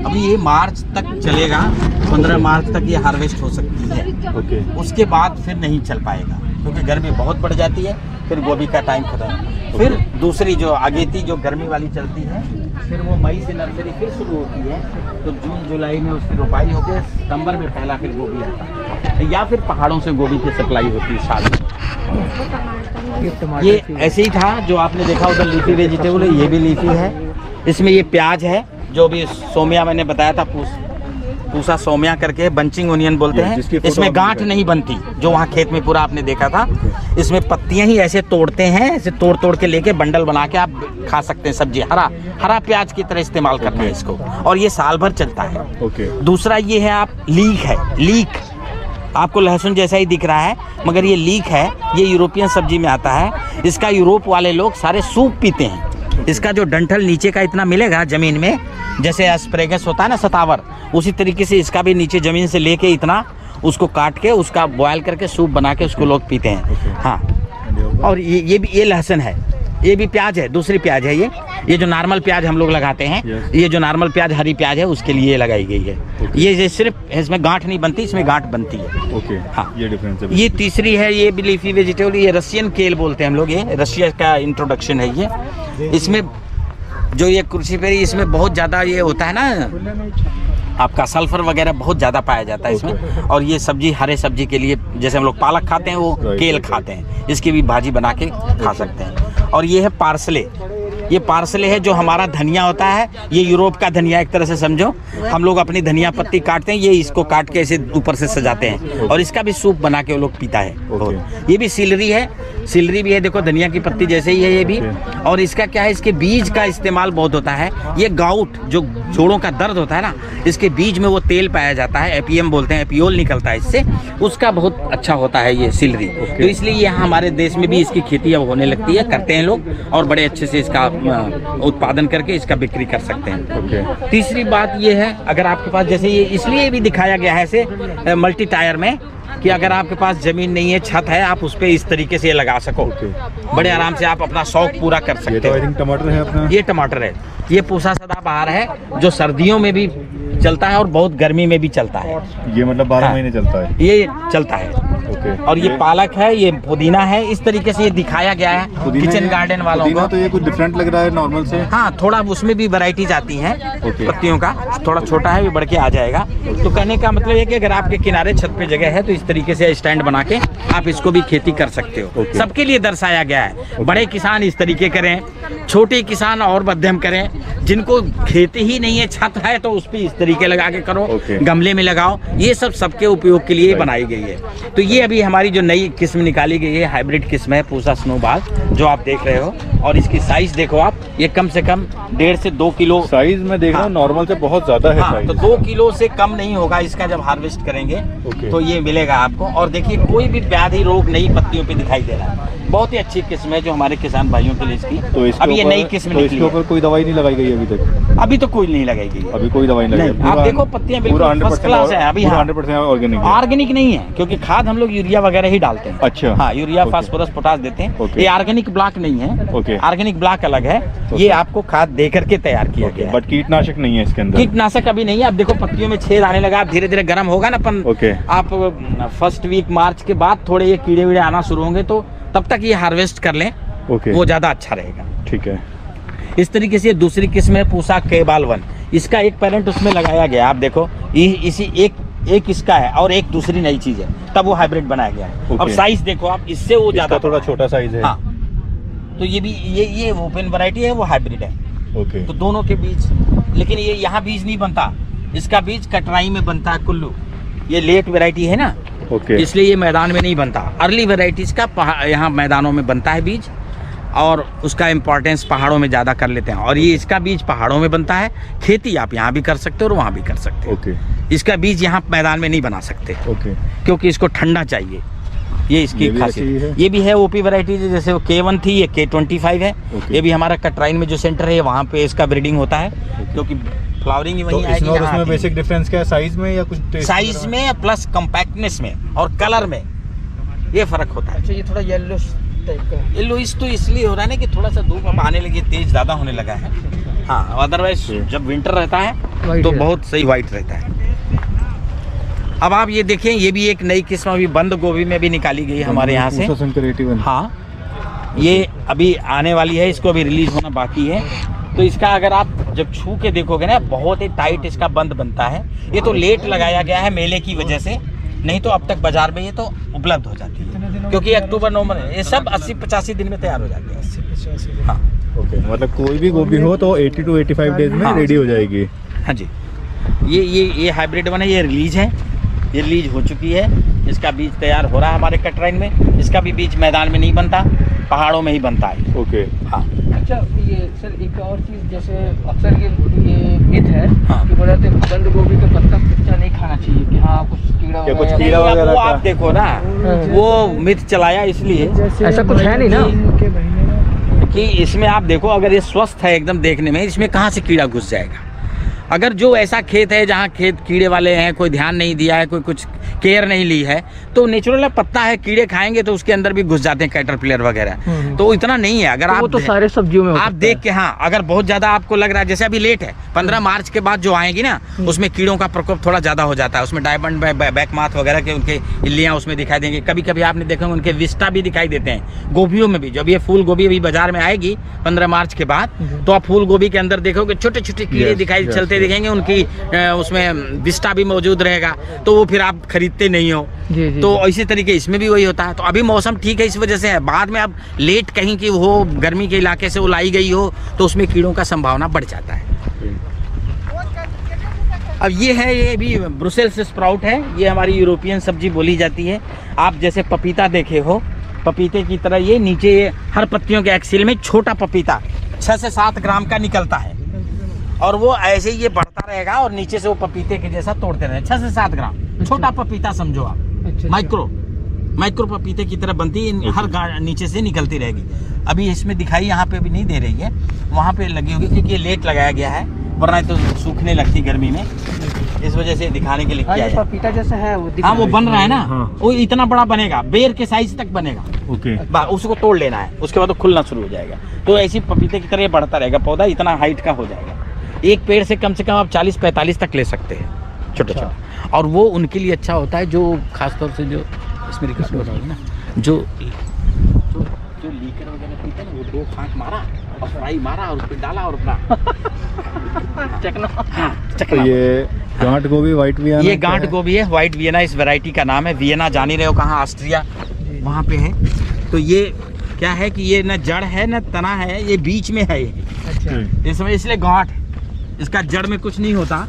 अभी ये मार्च तक चलेगा, 15 मार्च तक ये हार्वेस्ट हो सकती है। ओके, उसके बाद फिर नहीं चल पाएगा, क्योंकि गर्मी बहुत बढ़ जाती है, फिर गोभी का टाइम खत्म। फिर दूसरी जो अगेती जो गर्मी वाली चलती है, फिर वो मई से नर्सरी फिर शुरू होती है, तो जून जुलाई में उसकी रोपाई होकर सितंबर में पहला फिर गोभी आता है, या फिर पहाड़ों से गोभी की सप्लाई होती है साल में। ये ऐसे ही था जो आपने देखा उधर लीफी वेजिटेबल है, ये भी लीफी है। इसमें ये प्याज है, जो भी सोमिया मैंने बताया था, पूसा सौम्या करके बंचिंग ओनियन बोलते ये हैं। जिसकी फोटो इसमें आपने गांठ दिखाई। नहीं बनती, जो वहाँ खेत में पूरा आपने देखा था। इसमें पत्तियां ही ऐसे तोड़ते हैं, ऐसे तोड़ तोड़ के लेके बंडल बना के आप खा सकते हैं। सब्जी हरा हरा प्याज की तरह इस्तेमाल करना है इसको, और ये साल भर चलता है। ओके। दूसरा ये है आप लीक है, लीक आपको लहसुन जैसा ही दिख रहा है मगर ये लीक है। ये यूरोपियन सब्जी में आता है। इसका यूरोप वाले लोग सारे सूप पीते हैं। इसका जो डंठल नीचे का इतना मिलेगा ज़मीन में, जैसे एस्प्रेगस होता है ना सतावर, उसी तरीके से इसका भी नीचे ज़मीन से लेके इतना उसको काट के उसका बॉयल करके सूप बना के उसको लोग पीते हैं। हाँ, और ये भी, ये लहसुन है, ये भी प्याज है, दूसरी प्याज है ये जो नॉर्मल प्याज हम लोग लगाते हैं। ये जो नॉर्मल प्याज हरी प्याज है उसके लिए लगाई गई है। ये सिर्फ इसमें गांठ नहीं बनती, इसमें गांठ बनती है। ओके। हाँ, ये डिफरेंस है। ये तीसरी है, ये भी लीफी वेजिटेबल, ये रशियन केल बोलते हैं हम लोग, ये रशिया का इंट्रोडक्शन है ये। इसमें जो ये क्रूसीफेरी, इसमें बहुत ज़्यादा ये होता है ना आपका सल्फर वगैरह बहुत ज़्यादा पाया जाता है इसमें। और ये सब्जी हरे सब्जी के लिए, जैसे हम लोग पालक खाते हैं वो केल खाते हैं, इसकी भी भाजी बना के खा सकते हैं। और ये है पार्सले, ये पार्सले है जो हमारा धनिया होता है। ये यूरोप का धनिया एक तरह से समझो। हम लोग अपनी धनिया पत्ती काटते हैं, ये इसको काट के ऐसे ऊपर से सजाते हैं, और इसका भी सूप बना के वो लोग पीता है। ये भी सिलरी है, सिलरी भी है, देखो धनिया की पत्ती जैसे ही है ये भी। और इसका क्या है, इसके बीज का इस्तेमाल बहुत होता है। ये गाउट जो जोड़ों का दर्द होता है ना, इसके बीज में वो तेल पाया जाता है, एपीएम बोलते हैं, एपियोल निकलता है इससे, उसका बहुत अच्छा होता है ये सिलरी। तो इसलिए यहाँ हमारे देश में भी इसकी खेती अब होने लगती है, करते हैं लोग, और बड़े अच्छे से इसका उत्पादन करके इसका बिक्री कर सकते हैं। तीसरी बात ये है, अगर आपके पास, जैसे ये इसलिए भी दिखाया गया है ऐसे मल्टी टायर में, कि अगर आपके पास जमीन नहीं है, छत है, आप उस पे इस तरीके से ये लगा सको। बड़े आराम से आप अपना शौक पूरा कर सकते ये तो आई हो। थिंक टमाटर है अपना। ये टमाटर है, ये पूसा सदाबहार है जो सर्दियों में भी चलता है और बहुत गर्मी में भी चलता है। ये मतलब 12 हाँ। महीने चलता है। ये चलता है। ओके। और ये पालक है, ये पुदीना है, इस तरीके से ये दिखाया गया है किचन गार्डन वालों पुदीना को। तो ये कुछ डिफरेंट लग रहा है नॉर्मल से। हाँ, थोड़ा उसमें भी वैरायटीज आती हैं ओके। पत्तियों का, थोड़ा छोटा है, भी बढ़ के आ जाएगा। तो कहने का मतलब है कि अगर आपके किनारे छत पे जगह है तो इस तरीके से स्टैंड बना के आप इसको भी खेती कर सकते हो। ओके। सबके लिए दर्शाया गया है। बड़े किसान इस तरीके करें, छोटे किसान और मध्यम करें, जिनको खेती ही नहीं है, छत है, तो उस पर इस तरीके लगा के करो, ओके। गमले में लगाओ। ये सब सबके उपयोग के लिए बनाई गई है। तो ये अभी हमारी जो नई किस्म निकाली गई है, हाइब्रिड किस्म है पूसा स्नोबॉल, जो आप देख रहे हो। और इसकी साइज देखो आप, ये कम से कम 1.5 से 2 किलो साइज में देख रहा हूँ नॉर्मल से बहुत ज्यादा है हाँ, साइज। तो 2 किलो से कम नहीं होगा इसका जब हार्वेस्ट करेंगे। ओके। तो ये मिलेगा आपको। और देखिए कोई भी व्याधि रोग नई पत्तियों पे दिखाई दे रहा है। बहुत ही अच्छी किस्म है जो हमारे किसान भाइयों के लिए इसकी। तो इसके अभी ये ऊपर- नई किस्म तो निकली इसके ऊपर कोई दवाई नहीं लगाई गई अभी तक? है। अभी तो कोई नहीं लगाई गई है। अभी कोई दवाई नहीं नहीं, लगाई। आप पूरा- देखो पत्तियां पूरा बिल्कुल फर्स्ट क्लास है अभी। हाँ, 100% ऑर्गेनिक है। ऑर्गेनिक नहीं है, क्योंकि खाद हम लोग यूरिया वगैरह ही डालते हैं। अच्छा। हाँ, यूरिया ओके। फास्फोरस पोटास देते हैं। ओके। ये ऑर्गेनिक ब्लॉक नहीं है। ओके। ऑर्गेनिक ब्लॉक अलग है। ओके। ये आपको खाद दे करके तैयार किया गया है। बट कीटनाशक नहीं है इसके अंदर। कीटनाशक अभी नहीं है। अब देखो पत्तियों में छेद आने लगा, अब धीरे धीरे गर्म होगा ना अपन। ओके। आप फर्स्ट वीक मार्च के बाद थोड़े ये कीड़े वीड़े आना शुरू होंगे, तो तब तक ये हार्वेस्ट कर लें, ओके। वो ज़्यादा अच्छा रहेगा। ठीक है। इस तरीके से दूसरी किस्म है पूसा केबाल 1। इसका एक पेरेंट उसमें लगाया गया, आप देखो इसी एक इसका है और एक दूसरी नई चीज़ है, तब वो हाइब्रिड बनाया गया है। ओके। अब साइज देखो आप, इससे वो इसका ज़्यादा थोड़ा छोटा साइज है। हाँ, तो ये भी ये ओपन वैरायटी है, वो हाइब्रिड है। ओके। तो दोनों के बीज, लेकिन ये यहाँ बीज नहीं बनता, इसका बीज कटराई में बनता है कुल्लू। ये लेट वैरायटी है ना, ओके। इसलिए ये मैदान में नहीं बनता। अर्ली वैरायटीज का यहाँ मैदानों में बनता है बीज, और उसका इम्पोर्टेंस पहाड़ों में ज़्यादा कर लेते हैं। और ये इसका बीज पहाड़ों में बनता है। खेती आप यहाँ भी कर सकते हो और वहाँ भी कर सकते हो। ओके। इसका बीज यहाँ मैदान में नहीं बना सकते, ओके। क्योंकि इसको ठंडा चाहिए। ये इसकी ये भी ऐसी ही है? खासियत। ये भी है ओपी वैरायटी, जैसे वो K1 थी, ये K25 है। ओके। ये भी हमारा कटराइन में जो सेंटर है वहाँ पे इसका ब्रीडिंग होता है, क्योंकि फ्लावरिंग तो वहीं आएगी। इसमें और यहाँ उसमें आती है। बेसिक डिफरेंस क्या है, साइज में या कुछ टेस्ट साइज वगैरह? में प्लस कम्पैक्टनेस में और कलर में ये फर्क होता है। अच्छा, ये थोड़ा येलो टाइप का है। येलोइश तो इसलिए हो रहा है ना कि थोड़ा सा धूप अब आने लगी, तेज ज़्यादा होने लगा है। हाँ, अदरवाइज जब विंटर रहता है White तो है। बहुत सही वाइट रहता है। अब आप ये देखें, ये भी एक नई किस्म अभी बंद गोभी में भी निकाली गई है हमारे यहाँ से। पूसा संकर 81। हाँ, ये अभी आने वाली है, इसको अभी रिलीज होना बाकी है। तो इसका अगर आप जब छू के देखोगे ना, बहुत ही टाइट इसका बंद बनता है। ये तो लेट लगाया गया है मेले की वजह से, नहीं तो अब तक बाजार में ये तो उपलब्ध हो जाती है, क्योंकि अक्टूबर नवंबर ये सब 80-85 दिन में तैयार हो जाती है। हाँ ओके, मतलब कोई भी गोभी हो तो 80 to 85 डेज में हाँ। रेडी हो जाएगी। हाँ जी। ये हाइब्रिड वन है, ये रिलीज है, ये रिलीज हो चुकी है। इसका बीज तैयार हो रहा है हमारे कटराइन में। इसका भी बीज मैदान में नहीं बनता, पहाड़ों में ही बनता है। ओके। हाँ। अच्छा ये सर एक और चीज़, जैसे अक्सर ये मिथ है हाँ। कि बोला जाता है बंद गोभी का पत्ता कच्चा नहीं खाना चाहिए कि हाँ कुछ कीड़ा क्या कुछ वगैरह- कीड़ा नहीं, अब वगैरह वो का? आप देखो ना, वो मिथ चलाया इसलिए ऐसा कुछ है नहीं ना। कि इसमें आप देखो, अगर ये स्वस्थ है एकदम देखने में, इसमें कहाँ से कीड़ा घुस जाएगा। अगर जो ऐसा खेत है जहाँ खेत कीड़े वाले हैं, कोई ध्यान नहीं दिया है, कोई कुछ केयर नहीं ली है, तो नेचुरल पत्ता है, कीड़े खाएंगे तो उसके अंदर भी घुस जाते हैं कैटरपिलर वगैरह। तो इतना नहीं है। अगर तो आप वो तो सारे सब्जियों में हो आप सकता देख के, हाँ, अगर बहुत ज़्यादा आपको लग रहा है, जैसे अभी लेट है, 15 मार्च के बाद जो आएगी ना, उसमें कीड़ों का प्रकोप थोड़ा ज़्यादा हो जाता है। उसमें डायमंड बैकमाथ वगैरह के उनके इल्लियाँ उसमें दिखाई देंगे। कभी कभी आपने देखा होगा उनके विस्टा भी दिखाई देते हैं गोभियों में भी। जब ये फूल गोभी अभी बाजार में आएगी 15 मार्च के बाद, तो आप फूल गोभी के अंदर देखोगे छोटे छोटे कीड़े दिखाई चलते दिखेंगे, उनकी उसमें विस्टा भी मौजूद रहेगा, तो वो फिर आप खरीदते नहीं हो। जी, जी, तो इसी तरीके इसमें भी वही होता है। तो अभी मौसम ठीक है, इस वजह से है। बाद में अब लेट कहीं की वो गर्मी के इलाके से वो लाई गई हो, तो उसमें कीड़ों का संभावना बढ़ जाता है। अब ये है, ये भी ब्रुसेल्स स्प्राउट है, ये हमारी यूरोपियन सब्जी बोली जाती है। आप जैसे पपीता देखे हो, पपीते की तरह ये नीचे ये हर पत्तियों के एक्सिल में छोटा पपीता 6 से 7 ग्राम का निकलता है, और वो ऐसे ही ये बढ़ता रहेगा और नीचे से वो पपीते के जैसा तोड़ते रहे। 6 से 7 ग्राम छोटा पपीता समझो आप। माइक्रो पपीते की तरह बनती है, हर नीचे से निकलती रहेगी। अभी इसमें दिखाई यहाँ पे भी नहीं दे रही है, वहाँ पे लगी होगी क्योंकि ये लेट लगाया गया है, वरना तो सूखने लगती गर्मी में, इस वजह से दिखाने के लिए किया है। पपीता जैसा है वो हाँ, वो बन रहा है ना। हाँ। वो इतना बड़ा बनेगा, बेर के साइज तक बनेगा। ओके। उसको तोड़ लेना है, उसके बाद वो खुलना शुरू हो जाएगा। तो ऐसी पपीते की तरह ये बढ़ता रहेगा, पौधा इतना हाइट का हो जाएगा। एक पेड़ से कम आप 40-45 तक ले सकते हैं, छोटे छोटे। और वो उनके लिए अच्छा होता है जो खासतौर से जो इसमें रिकॉर्ड हो रहा है ना, जो लीकर वगैरह पीते हैं ना, वो 2 फांक मारा और फ्राई मारा और उस पर डाला और अपना चकना। हाँ, तो चकना। ये गांठ गोभी व्हाइट वियना, ये गांठ गोभी है, व्हाइट वियना इस वैरायटी का नाम है। वियना जान ही रहे हो कहाँ, ऑस्ट्रिया वहाँ पे है। तो ये क्या है कि ये न जड़ है न तना है, ये बीच में है। ये अच्छा, इसमें इसलिए गांठ, इसका जड़ में कुछ नहीं होता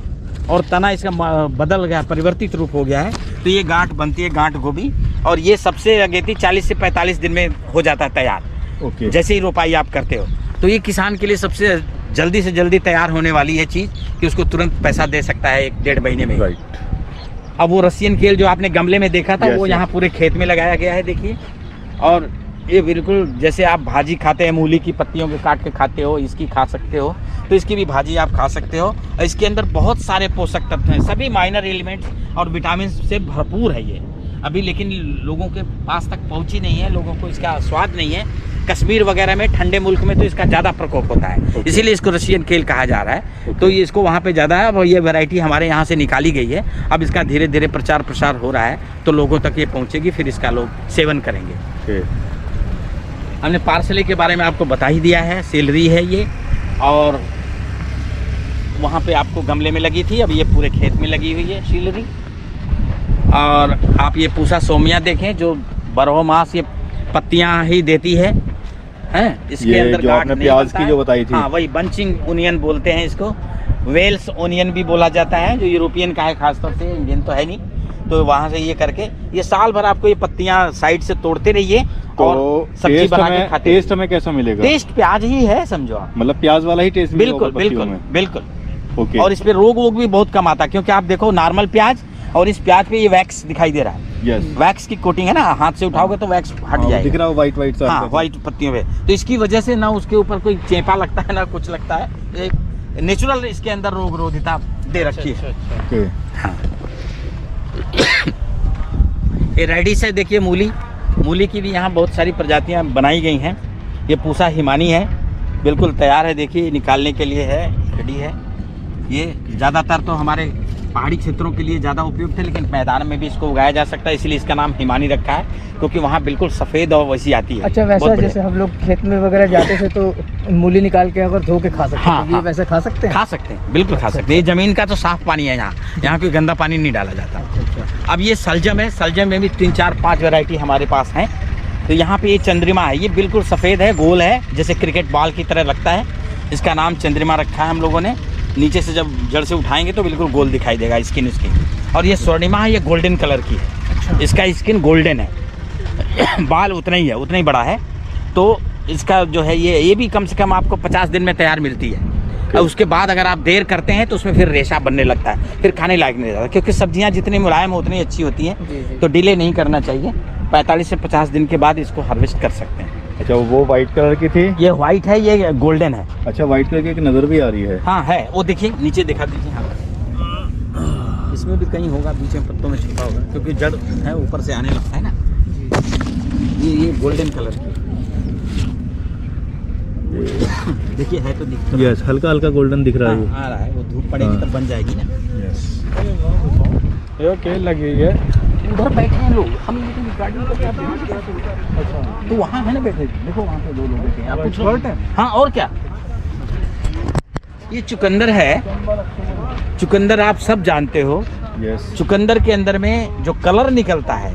और तना इसका बदल गया, परिवर्तित रूप हो गया है, तो ये गांठ बनती है, गांठ गोभी। और ये सबसे अगेती 40 से 45 दिन में हो जाता है तैयार, ओके। जैसे ही रोपाई आप करते हो। तो ये किसान के लिए सबसे जल्दी से जल्दी तैयार होने वाली है चीज़ कि उसको तुरंत पैसा दे सकता है 1-1.5 महीने में। राइट। अब वो रसियन केल जो आपने गमले में देखा था, Yes, वो yes. यहाँ पूरे खेत में लगाया गया है, देखिए। और ये बिल्कुल जैसे आप भाजी खाते हैं, मूली की पत्तियों के काट के खाते हो, इसकी खा सकते हो, तो इसकी भी भाजी आप खा सकते हो। और इसके अंदर बहुत सारे पोषक तत्व हैं, सभी माइनर एलिमेंट्स और विटामिन से भरपूर है ये अभी, लेकिन लोगों के पास तक पहुंची नहीं है, लोगों को इसका स्वाद नहीं है। कश्मीर वगैरह में, ठंडे मुल्क में तो इसका ज़्यादा प्रकोप होता है, इसीलिए इसको रशियन केल कहा जा रहा है। तो ये इसको वहाँ पे ज़्यादा है। अब ये वैरायटी हमारे यहाँ से निकाली गई है, अब इसका धीरे धीरे प्रचार प्रसार हो रहा है, तो लोगों तक ये पहुँचेगी, फिर इसका लोग सेवन करेंगे। ओके। हमने पार्सले के बारे में आपको बता ही दिया है, सेलरी है ये, और वहाँ पे आपको गमले में लगी थी, अब ये पूरे खेत में लगी हुई है सेलरी। और आप ये पूसा सोमिया देखें जो बरहो मास ये पत्तियाँ ही देती है, हैं इसके ये अंदर जो गांठ आपने नहीं प्याज बनता की है। जो बताई थी। हाँ, वही बंचिंग ओनियन बोलते हैं इसको, वेल्स ओनियन भी बोला जाता है, जो यूरोपियन का है खासतौर से, इंडियन तो है नहीं। तो वहाँ से ये करके ये साल भर आपको ये पत्तियाँ साइड से तोड़ते रहिए और तो सब्जी टेस्ट बना के में, खाते टेस्ट हमें कैसा मिलेगा? टेस्ट प्याज ही है समझो आप, मतलब प्याज वाला ही टेस्ट मिलेगा बिल्कुल पत्तियों बिल्कुल में? बिल्कुल। ओके। और इस पे रोग वोग भी बहुत कम आता है, क्योंकि आप देखो नॉर्मल प्याज और इस प्याज पे ये वैक्स दिखाई दे रहा है, यस। वैक्स की कोटिंग है ना, हाथ से उठाओगे तो वैक्स हट दिख जाएगा। रहा है व्हाइट व्हाइट सा। हाँ, व्हाइट पत्तियों पे, तो इसकी वजह से ना उसके ऊपर कोई चेपा लगता है ना कुछ लगता है, एक नेचुरल इसके अंदर रोग रोधिता दे रखी है। ओके। हाँ। ये रेडिश है, देखिए मूली, मूली की भी यहाँ बहुत सारी प्रजातियाँ बनाई गई हैं। ये पूसा हिमानी है, बिल्कुल तैयार है, देखिए निकालने के लिए है, रेडी है। ये ज़्यादातर तो हमारे पहाड़ी क्षेत्रों के लिए ज़्यादा उपयुक्त है, लेकिन मैदान में भी इसको उगाया जा सकता है, इसलिए इसका नाम हिमानी रखा है, क्योंकि वहाँ बिल्कुल सफ़ेद और वैसी आती है। अच्छा, बहुत वैसा बढ़िया। जैसे हम लोग खेत में वगैरह जाते थे तो मूली निकाल के अगर धो के खा सकते हैं, हाँ, तो ये हाँ। वैसे खा सकते हैं? खा सकते हैं, बिल्कुल खा सकते हैं। ये ज़मीन का तो साफ पानी है, यहाँ कोई गंदा पानी नहीं डाला जाता। अच्छा। अब ये सलजम है, सलजम में भी 3-4-5 वैरायटी हमारे पास हैं। तो यहाँ पे ये चंद्रिमा है, ये बिल्कुल सफ़ेद है, गोल है, जैसे क्रिकेट बॉल की तरह लगता है, इसका नाम चंद्रिमा रखा है हम लोगों ने। नीचे से जब जड़ से उठाएंगे तो बिल्कुल गोल दिखाई देगा स्किन उसकी। और ये स्वर्णिमा है, ये गोल्डन कलर की है। इसका स्किन गोल्डन है, बाल उतना ही है, उतना ही बड़ा है। तो इसका जो है ये भी कम से कम आपको 50 दिन में तैयार मिलती है। और उसके बाद अगर आप देर करते हैं तो उसमें फिर रेशा बनने लगता है, फिर खाने लायक नहीं रहता। क्योंकि सब्जियां जितनी मुलायम हो उतनी अच्छी होती हैं, तो डिले नहीं करना चाहिए। 45 से 50 दिन के बाद इसको हार्वेस्ट कर सकते हैं। अच्छा, वो वाइट कलर की थी, ये वाइट है, ये गोल्डन है। अच्छा, वाइट कलर की एक नज़र भी आ रही है। हाँ है, वो देखिए नीचे दिखा दीजिए। हाँ, इसमें भी कहीं होगा, बीच में पत्तों में छुपा होगा, क्योंकि जड़ है ऊपर से आने लगता है ना। ये गोल्डन कलर की देखिए है, तो दिख तो यस, हल्का हल्का गोल्डन दिख रहा है। हाँ, आ रहा है। वो धूप पड़ेगी तब बन जाएगी ना। ओके, लगी है। उधर बैठे हैं लोग, हम लेकिन गाड़ी को क्या तो वहाँ है ना बैठे, देखो वहाँ पे 2 लोग बैठे हैं। आप कुछ हाँ, और क्या, ये चुकंदर है। चुकंदर आप सब जानते हो। यस। चुकंदर के अंदर में जो कलर निकलता है,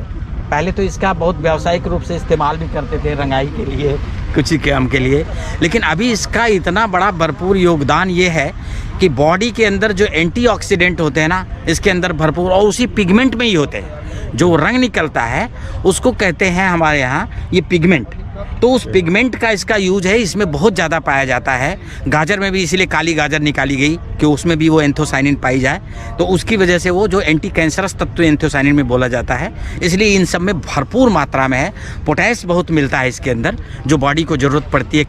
पहले तो इसका बहुत व्यावसायिक रूप से इस्तेमाल भी करते थे, रंगाई के लिए, कुछ ही काम के लिए। लेकिन अभी इसका इतना बड़ा भरपूर योगदान ये है कि बॉडी के अंदर जो एंटीऑक्सीडेंट होते हैं ना, इसके अंदर भरपूर, और उसी पिगमेंट में ही होते हैं। जो रंग निकलता है उसको कहते हैं हमारे यहाँ ये पिगमेंट। तो उस पिगमेंट का इसका यूज है, इसमें बहुत ज़्यादा पाया जाता है। गाजर में भी इसीलिए काली गाजर निकाली गई कि उसमें भी वो एंथोसाइनिन पाई जाए, तो उसकी वजह से वो जो एंटी कैंसरस तत्व एंथोसाइनिन में बोला जाता है, इसलिए इन सब में भरपूर मात्रा में है। पोटेश बहुत मिलता है इसके अंदर, जो बॉडी को ज़रूरत पड़ती है।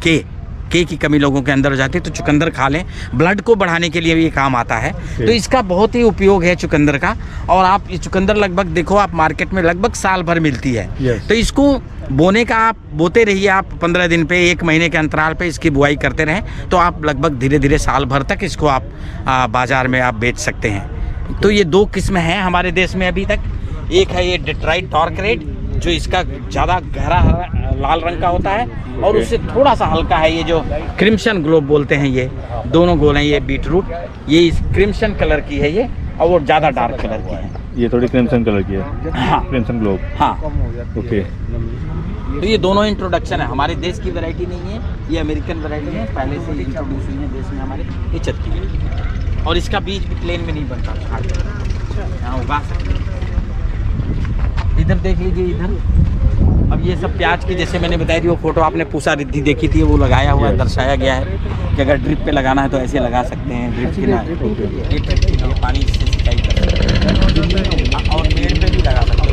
के की कमी लोगों के अंदर हो जाती है, तो चुकंदर खा लें, ब्लड को बढ़ाने के लिए भी ये काम आता है। तो इसका बहुत ही उपयोग है चुकंदर का। और आप ये चुकंदर लगभग देखो, आप मार्केट में लगभग साल भर मिलती है। तो इसको बोने का आप बोते रहिए, आप 15 दिन पे, 1 महीने के अंतराल पे इसकी बुआई करते रहें, तो आप लगभग धीरे धीरे साल भर तक इसको आप बाज़ार में आप बेच सकते हैं। तो ये 2 किस्म हैं हमारे देश में अभी तक। एक है ये डेट्राइट डार्क रेड, जो इसका ज़्यादा गहरा लाल रंग का होता है, और उससे थोड़ा सा हल्का है ये जो क्रिम्सन ग्लोब बोलते हैं। ये दोनों गोल हैं। ये बीटरूट, ये इस क्रिम्सन कलर की है ये, और वो ज़्यादा डार्क कलर की है। ये थोड़ी क्रिम्सन कलर की है। हाँ, क्रिम्सन ग्लोब। हाँ, ओके। तो ये दोनों इंट्रोडक्शन है। हमारे देश की वैरायटी नहीं है, ये अमेरिकन वैरायटी है, पहले से इंट्रोड्यूस हुई है देश में हमारे। ये चटकी, और इसका बीज भी प्लेन में नहीं बनता, यहाँ उगा सकते हैं। इधर देख लीजिए, इधर अब ये सब प्याज की, जैसे मैंने बताई थी वो फोटो आपने पूसा रिद्धि देखी थी, वो लगाया हुआ है, दर्शाया गया है कि अगर ड्रिप पे लगाना है तो ऐसे लगा सकते हैं। ड्रिप के ना ये पानी से सिंचाई कर सकते हैं, और पेड़ पे भी लगा सकते हैं।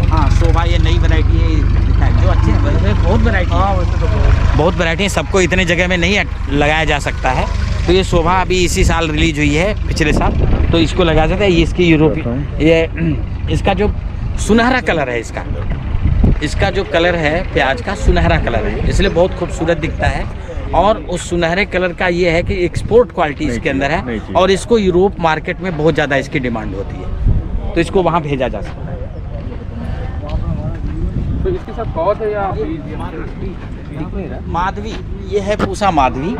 हाँ, शोभा ये नई वैरायटी है, जो अच्छे हैं वैसे बहुत वैरायटी है, बहुत वैरायटी है। सबको इतने जगह में नहीं लगाया जा सकता है। तो ये शोभा अभी इसी साल रिलीज हुई है, पिछले साल, तो इसको लगाया जाता है। ये इसकी यूरोपीय, ये इसका जो सुनहरा कलर है, इसका जो कलर है प्याज का सुनहरा कलर है, इसलिए बहुत खूबसूरत दिखता है। और उस सुनहरे कलर का ये है कि एक्सपोर्ट क्वालिटी इसके अंदर है, और इसको यूरोप मार्केट में बहुत ज़्यादा इसकी डिमांड होती है, तो इसको वहाँ भेजा जा सकता है। तो इसके साथ पौध है या माधवी, ये है पूसा माधवी।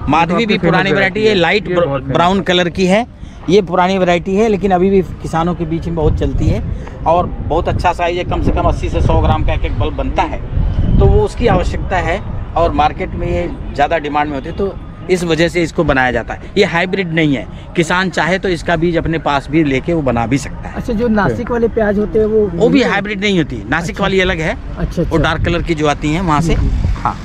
माधवी भी पुरानी वैरायटी है, लाइट ब्राउन कलर की है। ये पुरानी वैरायटी है, लेकिन अभी भी किसानों के बीच में बहुत चलती है, और बहुत अच्छा साइज है। कम से कम 80 से 100 ग्राम का एक बल्ब बनता है, तो वो उसकी आवश्यकता है, और मार्केट में ये ज़्यादा डिमांड में होती है, तो इस वजह से इसको बनाया जाता है। ये हाइब्रिड नहीं है, किसान चाहे तो इसका बीज अपने पास भी लेके वो बना भी सकता है। अच्छा, जो नासिक वाले प्याज होते हैं वो भी हाइब्रिड नहीं होती, नासिक वाली अलग है। अच्छा, वो डार्क कलर की जो आती हैं वहाँ से। हाँ,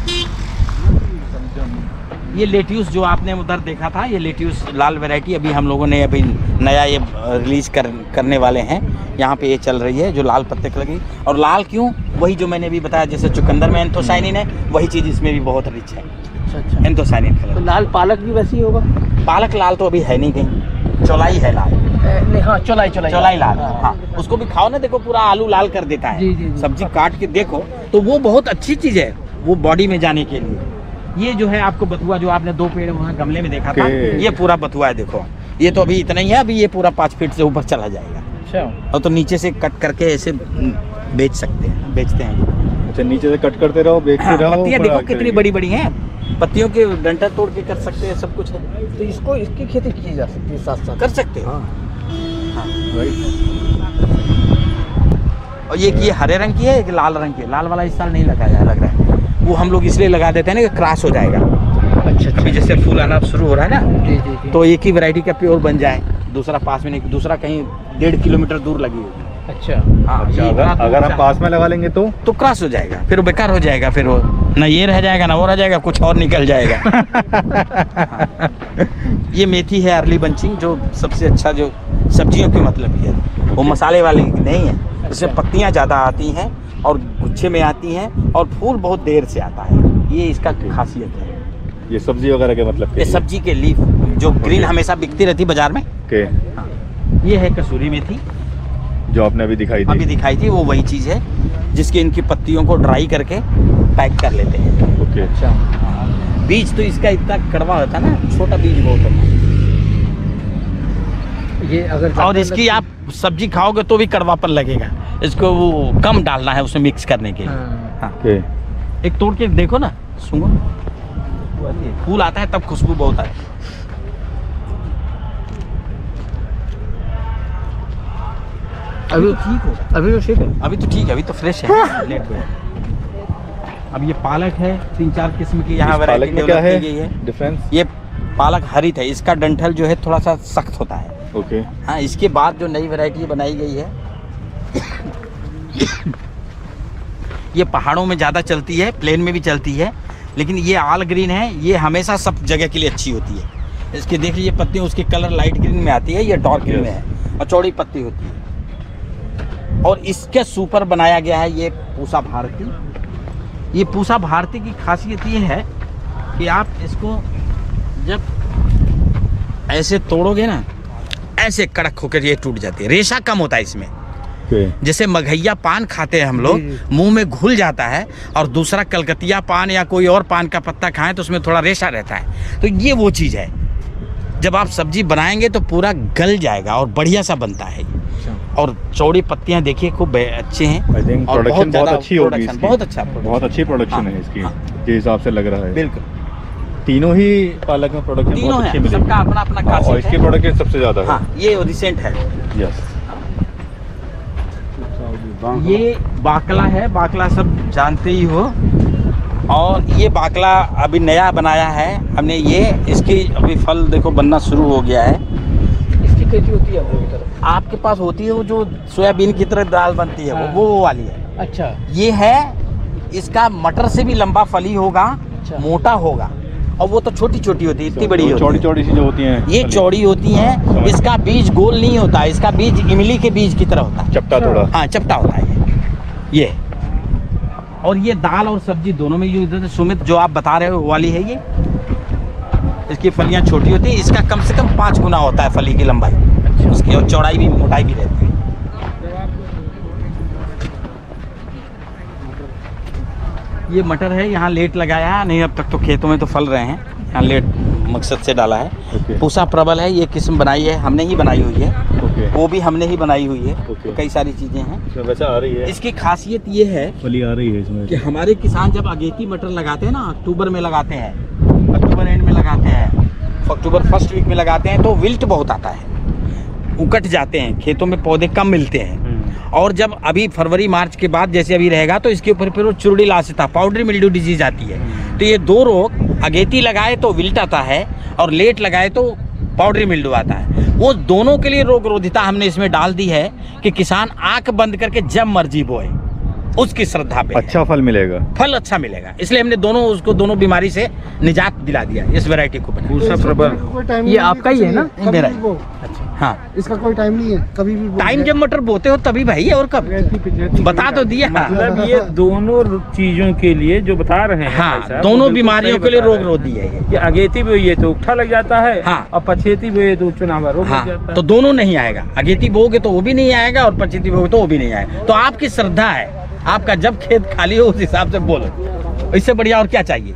ये लेट्यूस जो आपने उधर देखा था, ये लेट्यूस लाल वैरायटी अभी हम लोगों ने अभी नया ये रिलीज करने वाले हैं। यहाँ पे ये चल रही है, जो लाल पत्ते की लगी। और लाल क्यों, वही जो मैंने अभी बताया, जैसे चुकंदर में एंथोसाइनिन है, वही चीज़ इसमें भी बहुत रिच है। अच्छा, एंथोसाइनिन कलर। तो लाल पालक भी वैसी होगा? पालक लाल तो अभी है नहीं कहीं, चौलाई है लाल। नहीं, हाँ, चौलाई लाल। हाँ, उसको भी खाओ ना, देखो पूरा आलू लाल कर देता है। जी। सब्जी काट के देखो तो वो बहुत अच्छी चीज़ है, वो बॉडी में जाने के लिए। ये जो है आपको बथुआ, जो आपने 2 पेड़ वहाँ गमले में देखा था, ये पूरा बथुआ है। देखो, ये तो अभी इतना ही है, अभी ये पूरा 5 फीट से ऊपर चला जाएगा। अच्छा, और तो नीचे से कट करके ऐसे बेचते हैं। अच्छा, नीचे से कट करते रहो, बेचते रहो। पत्तियाँ देखो कितनी बड़ी बड़ी हैं, पत्तियों के डंठल तोड़ के कर सकते हैं, सब कुछ है। तो इसको, इसकी खेती की जा सकती है, साथ साथ कर सकते हो। हाँ। और ये हरे रंग की है, एक लाल रंग की है। लाल वाला इस साल नहीं लगाया लग रहा है, वो हम लोग इसलिए लगा देते हैं ना कि क्रॉस हो जाएगा। अच्छा अभी जैसे फूल आना शुरू हो रहा है ना, जी जी जी। तो एक ही वैरायटी का प्योर बन जाए, दूसरा पास में नहीं, दूसरा कहीं 1.5 किलोमीटर दूर लगी होगी। अच्छा हाँ, अच्छा, ये इतना अगर दूर हम पास में लगा लेंगे तो तो क्रॉस हो जाएगा, फिर वो बेकार हो जाएगा, फिर वो ना ये रह जाएगा ना वो रह जाएगा, कुछ और निकल जाएगा। हाँ। ये मेथी है अर्ली बंचिंग, जो सबसे अच्छा जो सब्जियों की मतलब की है, वो मसाले वाली नहीं है, इसमें पत्तियां ज़्यादा आती हैं और गुच्छे में आती हैं और फूल बहुत देर से आता है, ये इसका खासियत है। ये सब्जी वगैरह के मतलब ये सब्जी के लीफ जो ग्रीन हमेशा बिकती रहती बाजार में, के ये है कसूरी मेथी, जो आपने अभी दिखाई अभी दी। दिखाई थी, वो वही चीज़ है जिसकी इनकी पत्तियों को ड्राई करके पैक कर लेते हैं। ओके, अच्छा। बीज तो इसका इतना कड़वा होता है ना, छोटा बीज बहुत होता है, ये अगर और इसकी आप सब्जी खाओगे तो भी कड़वापन लगेगा, इसको वो कम डालना है उसमें मिक्स करने के लिए। हाँ। हाँ, के एक तोड़ के देखो ना, सूंघो, फूल आता है तब खुशबू बहुत आती है। अभी ठीक होगा, अभी तो ठीक है। अभी तो ठीक है, अभी तो फ्रेश है। लेट गया। अब ये पालक है, 3-4 किस्म की यहाँ इस वैरायटी पालक में क्या डेवलप है की गई है। डिफरेंस? ये पालक हरित है, इसका डंठल जो है थोड़ा सा सख्त होता है। ओके, हाँ, इसके बाद जो नई वैरायटी बनाई गई है, ये पहाड़ों में ज़्यादा चलती है, प्लेन में भी चलती है, लेकिन ये ऑल ग्रीन है, ये हमेशा सब जगह के लिए अच्छी होती है। इसके देख लीजिए पत्ती, उसकी कलर लाइट ग्रीन में आती है, ये डार्क ग्रीन में है और चौड़ी पत्ती होती है। और इसके सुपर बनाया गया है ये पूसा भारती। ये पूसा भारती की खासियत ये है कि आप इसको जब ऐसे तोड़ोगे ना, ऐसे कड़क होकर ये टूट जाती है, रेशा कम होता है इसमें। ओके, जैसे मघैया पान खाते हैं हम लोग, मुंह में घुल जाता है, और दूसरा कलकतिया पान या कोई और पान का पत्ता खाएं तो उसमें थोड़ा रेशा रहता है, तो ये वो चीज़ है। जब आप सब्जी बनाएंगे तो पूरा गल जाएगा और बढ़िया सा बनता है। और चौड़ी पत्तियां देखिए खूब अच्छे हैं, आई थिंक और प्रोडक्शन बहुत ज़्यादा अच्छी होगी production, इसकी। बहुत अच्छा बहुत अच्छी प्रोडक्शन हाँ, है इसकी, हाँ। जिस हिसाब से लग रहा है। बिल्कुल, तीनों ही पालक में प्रोडक्शन तीनों बहुत अच्छी है, मिलेगी। सबका अपना अपना हाँ, और खासियत इसकी है। प्रोडक्शन सबसे ज़्यादा है। हाँ, ये रिसेंट है। यस, ये बाकला है, बाकला सब जानते ही हो, और ये बाकला अभी नया बनाया है हमने, ये इसकी अभी फल देखो बनना शुरू हो गया है। इसकी खेती होती है आपकी तरफ? आपके पास होती है वो जो सोयाबीन की तरह दाल बनती है, हाँ। वो वाली है। अच्छा ये है, इसका मटर से भी लंबा फली होगा, अच्छा। मोटा होगा, और वो तो छोटी छोटी होती है, इतनी बड़ी होती चौड़ी है। चौड़ी सी जो होती हैं, ये चौड़ी होती हैं, इसका बीज गोल नहीं होता, इसका बीज इमली के बीज की तरह होता है। चपटा थोड़ा। हाँ, चपटा होता है ये। और ये दाल और सब्जी दोनों में यूज होता है। सुमित जो आप बता रहे हो वो वाली है ये, इसकी फलियां छोटी होती है, इसका कम से कम 5 गुना होता है फली की लंबाई, उसकी, और चौड़ाई भी मोटाई भी रहती है। ये मटर है, यहाँ लेट लगाया है, नहीं अब तक तो खेतों में तो फल रहे हैं, यहाँ लेट मकसद से डाला है। ओके, पूसा प्रबल है, ये किस्म बनाई है, हमने ही बनाई हुई है, ओके, वो भी हमने ही बनाई हुई है। ओके। कई सारी चीज़ें हैं। इसमें वैसे आ रही है, इसकी खासियत ये है फली आ रही है इसमें। कि हमारे किसान जब अगेती मटर लगाते हैं ना, अक्टूबर में लगाते हैं, अक्टूबर एंड में लगाते हैं, अक्टूबर फर्स्ट वीक में लगाते हैं, तो विल्ट बहुत आता है, उकट जाते हैं, खेतों में पौधे कम मिलते हैं। और जब अभी फरवरी मार्च के बाद जैसे अभी रहेगा, तो इसके ऊपर फिर वो चुरड़ी लासिता, पाउडरी मिल्ड्यू डिजीज आती है। तो ये दो रोग, अगेती लगाए तो विल्ट आता है, और लेट लगाए तो पाउडरी मिल्ड्यू आता है। वो दोनों के लिए रोग रोधिता हमने इसमें डाल दी है कि किसान आंख बंद करके जब मर्जी बोए, उसकी श्रद्धा पे अच्छा फल मिलेगा। फल अच्छा मिलेगा, इसलिए हमने दोनों बीमारी से निजात दिला दिया इस वैरायटी को। पूसा प्रबल ये आपका ही है ना? मेरा ही। हाँ, इसका कोई टाइम नहीं है, कभी भी टाइम जब मटर बोते हो तभी भाई, और कब बता तो दिया। मतलब ये दोनों चीजों के लिए जो बता रहे हैं भाई हाँ, साहब, दोनों वो बिल्कुल बीमारियों सही के लिए बता रोग रहे हैं। रोधी है ये। ये अगेती भी ये तो उठा लग जाता है, हाँ। और पछेती भी तो चुनाव रोग हाँ, लग जाता है। तो दोनों नहीं आएगा, अगेती बोगे तो वो भी नहीं आएगा, और पचेती बोगे तो वो भी नहीं आएगा। तो आपकी श्रद्धा है, आपका जब खेत खाली हो उस हिसाब से बोलो, इससे बढ़िया और क्या चाहिए।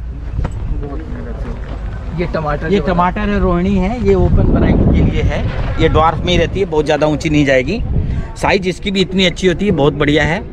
ये टमाटर ये जो टमाटर है, रोहिणी है, ये ओपन वैरायटी के लिए है, ये ड्वार्फ में ही रहती है, बहुत ज़्यादा ऊंची नहीं जाएगी। साइज इसकी भी इतनी अच्छी होती है, बहुत बढ़िया है,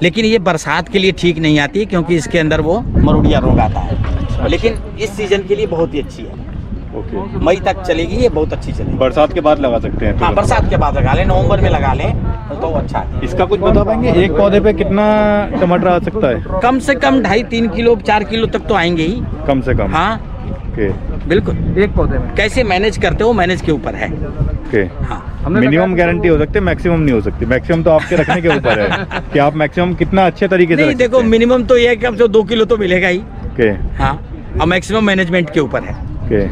लेकिन ये बरसात के लिए ठीक नहीं आती क्योंकि इसके अंदर वो मरुड़िया रोग आता है। लेकिन इस सीजन के लिए बहुत ही अच्छी है, ओके, मई तक चलेगी, ये बहुत अच्छी चलेगी। बरसात के बाद लगा सकते हैं। हाँ, बरसात के बाद लगा लें, नवंबर में लगा लें तो अच्छा है। इसका कुछ बता पाएंगे, एक पौधे पे कितना टमाटर आ सकता है? कम से कम 2.5-3 किलो 4 किलो तक तो आएंगे ही। कम से कम। हाँ, ओके बिल्कुल। एक पौधे में। कैसे मैनेज करते हो मैनेज के ऊपर है। ओके हाँ मिनिमम गारंटी हो सकती है, मैक्सिमम नहीं हो सकती। मैक्सिमम तो आपके रखने के ऊपर है कि आप मैक्सिमम कितना अच्छे तरीके से नहीं रख देखो सकते हैं। मिनिमम तो ये है कि अब जो 2 किलो तो मिलेगा ही। ओके हाँ और मैक्सिमम मैनेजमेंट के ऊपर है। Okay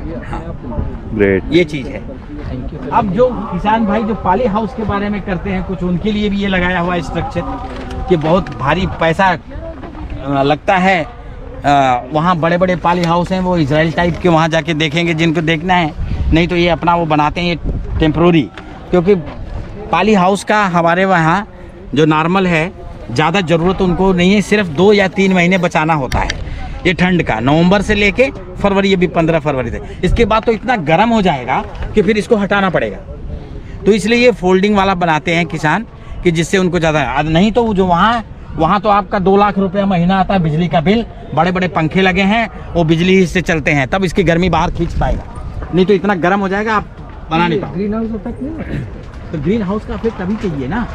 great. ये चीज है। अब जो किसान भाई जो पाली हाउस के बारे में करते हैं कुछ, उनके लिए भी ये लगाया हुआ स्ट्रक्चर कि बहुत भारी पैसा लगता है। वहाँ बड़े बड़े पाली हाउस हैं, वो इजराइल टाइप के, वहाँ जाके देखेंगे जिनको देखना है। नहीं तो ये अपना वो बनाते हैं ये टेम्प्रोरी, क्योंकि पाली हाउस का हमारे वहाँ जो नॉर्मल है ज़्यादा ज़रूरत उनको नहीं है, सिर्फ 2 या 3 महीने बचाना होता है। ये ठंड का नवंबर से लेके फरवरी, ये भी 15 फरवरी से, इसके बाद तो इतना गर्म हो जाएगा कि फिर इसको हटाना पड़ेगा। तो इसलिए ये फोल्डिंग वाला बनाते हैं किसान कि जिससे उनको ज़्यादा, नहीं तो जो वहाँ तो आपका 2 लाख रुपया महीना आता है बिजली का बिल, बड़े बड़े पंखे लगे हैं, वो बिजली से चलते हैं, तब इसकी गर्मी बाहर खींच पाएगा। नहीं तो इतना गर्म हो जाएगा आप बना नहीं पाओगे। ग्रीन हाउस इफेक्ट नहीं। तो ग्रीन हाउस का इफेक्ट अभी चाहिए ना,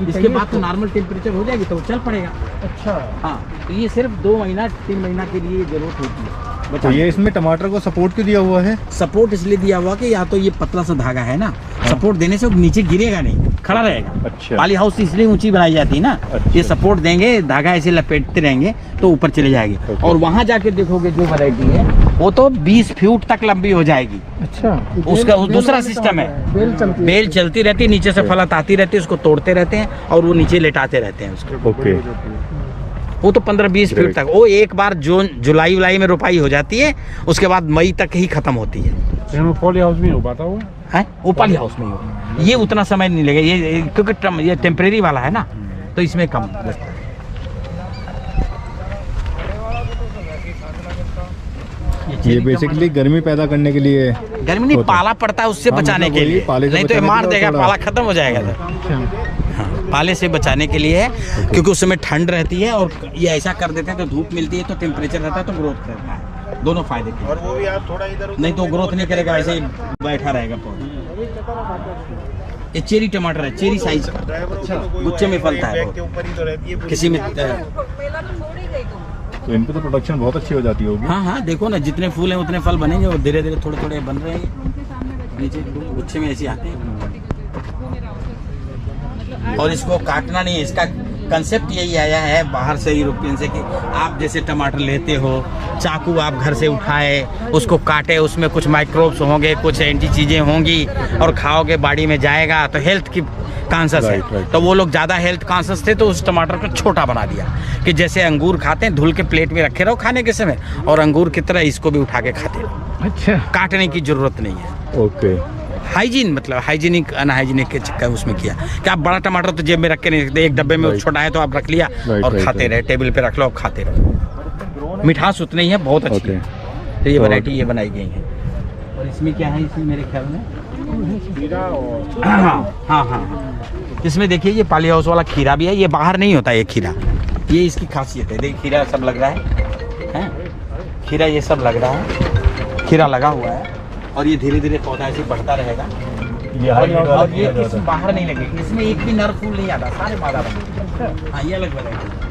इसके बाद तो नॉर्मल टेम्परेचर हो जाएगी तो वो चल पड़ेगा। अच्छा। हाँ तो ये सिर्फ 2 महीना 3 महीना के लिए जरूरत होती है। तो ये इसमें टमाटर को सपोर्ट क्यों दिया हुआ है? सपोर्ट इसलिए दिया हुआ कि या तो ये पतला सा धागा है ना, सपोर्ट देने से वो नीचे गिरेगा नहीं, खड़ा रहेगा। अच्छा। पाली हाउस इसलिए ऊंची बनाई जाती है ना, अच्छा। ये सपोर्ट देंगे, धागा ऐसे लपेटते रहेंगे तो ऊपर चले जाएगी। ओके। और वहां जाके देखोगे जो वैरायटी है वो तो 20 फीट तक लंबी हो जाएगी। अच्छा। उसका दूसरा सिस्टम है, बेल चलती रहती है, नीचे से फलत आती रहती है, उसको तोड़ते रहते हैं और वो नीचे लेटाते रहते हैं उसको। ओके वो तो 15-20 फीट तक, वो एक बार जून जुलाई में रोपाई हो जाती है, उसके बाद मई तक ही खत्म होती है। पॉली हाउस में हो पाता वो है वो पाली हाउस में ही होगा। ये उतना समय नहीं लगेगा, ये क्योंकि ये टेम्परेरी वाला है ना, तो इसमें कम लगता है। ये बेसिकली गर्मी पैदा करने के लिए गर्मी नहीं, होता है। पाला पड़ता है उससे हाँ, बचाने मतलब के वही लिए, पाले से नहीं तो ये बचाने मार के लिए देगा, थोड़ा- पाला खत्म हो जाएगा। हाँ, पाले से बचाने के लिए है, क्योंकि उस समय ठंड रहती है और ये ऐसा कर देते हैं तो धूप मिलती है तो टेम्परेचर रहता है तो ग्रोथ करता है, दोनों फायदे के। और वो भी आप थोड़ा इधर नहीं तो ग्रोथ नहीं करेगा, ऐसे ही बैठा रहेगा पौधा। ये चेरी टमाटर है, चेरी साइज का, गुच्छे में फलता है वो। किसी में तो इन पे तो प्रोडक्शन बहुत अच्छी हो जाती होगी। हाँ हाँ देखो ना, जितने फूल हैं उतने फल बनेंगे, और धीरे धीरे थोड़े थोड़े बन रहे हैं नीचे गुच्छे में ऐसे आते हैं। और इसको काटना नहीं है, इसका कंसेप्ट यही आया है बाहर से यूरोपियन से कि आप जैसे टमाटर लेते हो, चाकू आप घर से उठाए, उसको काटे, उसमें कुछ माइक्रोब्स होंगे, कुछ एंटी चीज़ें होंगी और खाओगे, बॉडी में जाएगा तो हेल्थ की कॉन्शस है। राइट। तो वो लोग ज़्यादा हेल्थ कॉन्शस थे तो उस टमाटर को छोटा बना दिया कि जैसे अंगूर खाते हैं, धुल के प्लेट में रखे रहो खाने के समय, और अंगूर की तरह इसको भी उठा के खाते रहो। अच्छा। काटने की जरूरत नहीं है। ओके हाइजीन मतलब हाइजीनिक अनहाइजीनिक के चक्कर उसमें किया कि आप बड़ा टमाटर तो जेब में रख के नहीं रखते, एक डब्बे में राइट। छोटा है तो आप रख लिया राइट, और राइट, खाते राइट। रहे, टेबल पे रख लो और खाते रहो। मिठास उतनी ही है, बहुत अच्छी ओके। है। तो ये तो- वैरायटी ये बनाई गई है। और इसमें क्या है, इसमें मेरे ख्याल में हाँ, इसमें देखिए ये पाली हाउस वाला खीरा भी है, ये बाहर नहीं होता ये खीरा, ये इसकी खासियत है। देखिए खीरा सब लग रहा है, खीरा ये सब लग रहा है, खीरा लगा हुआ है और ये धीरे धीरे पौधा ऐसे बढ़ता रहेगा। और ये इसमें बाहर नहीं लगेगी, इसमें एक भी नर फूल नहीं आता, सारे मादा बने। हाँ ये अलग वैरायटी।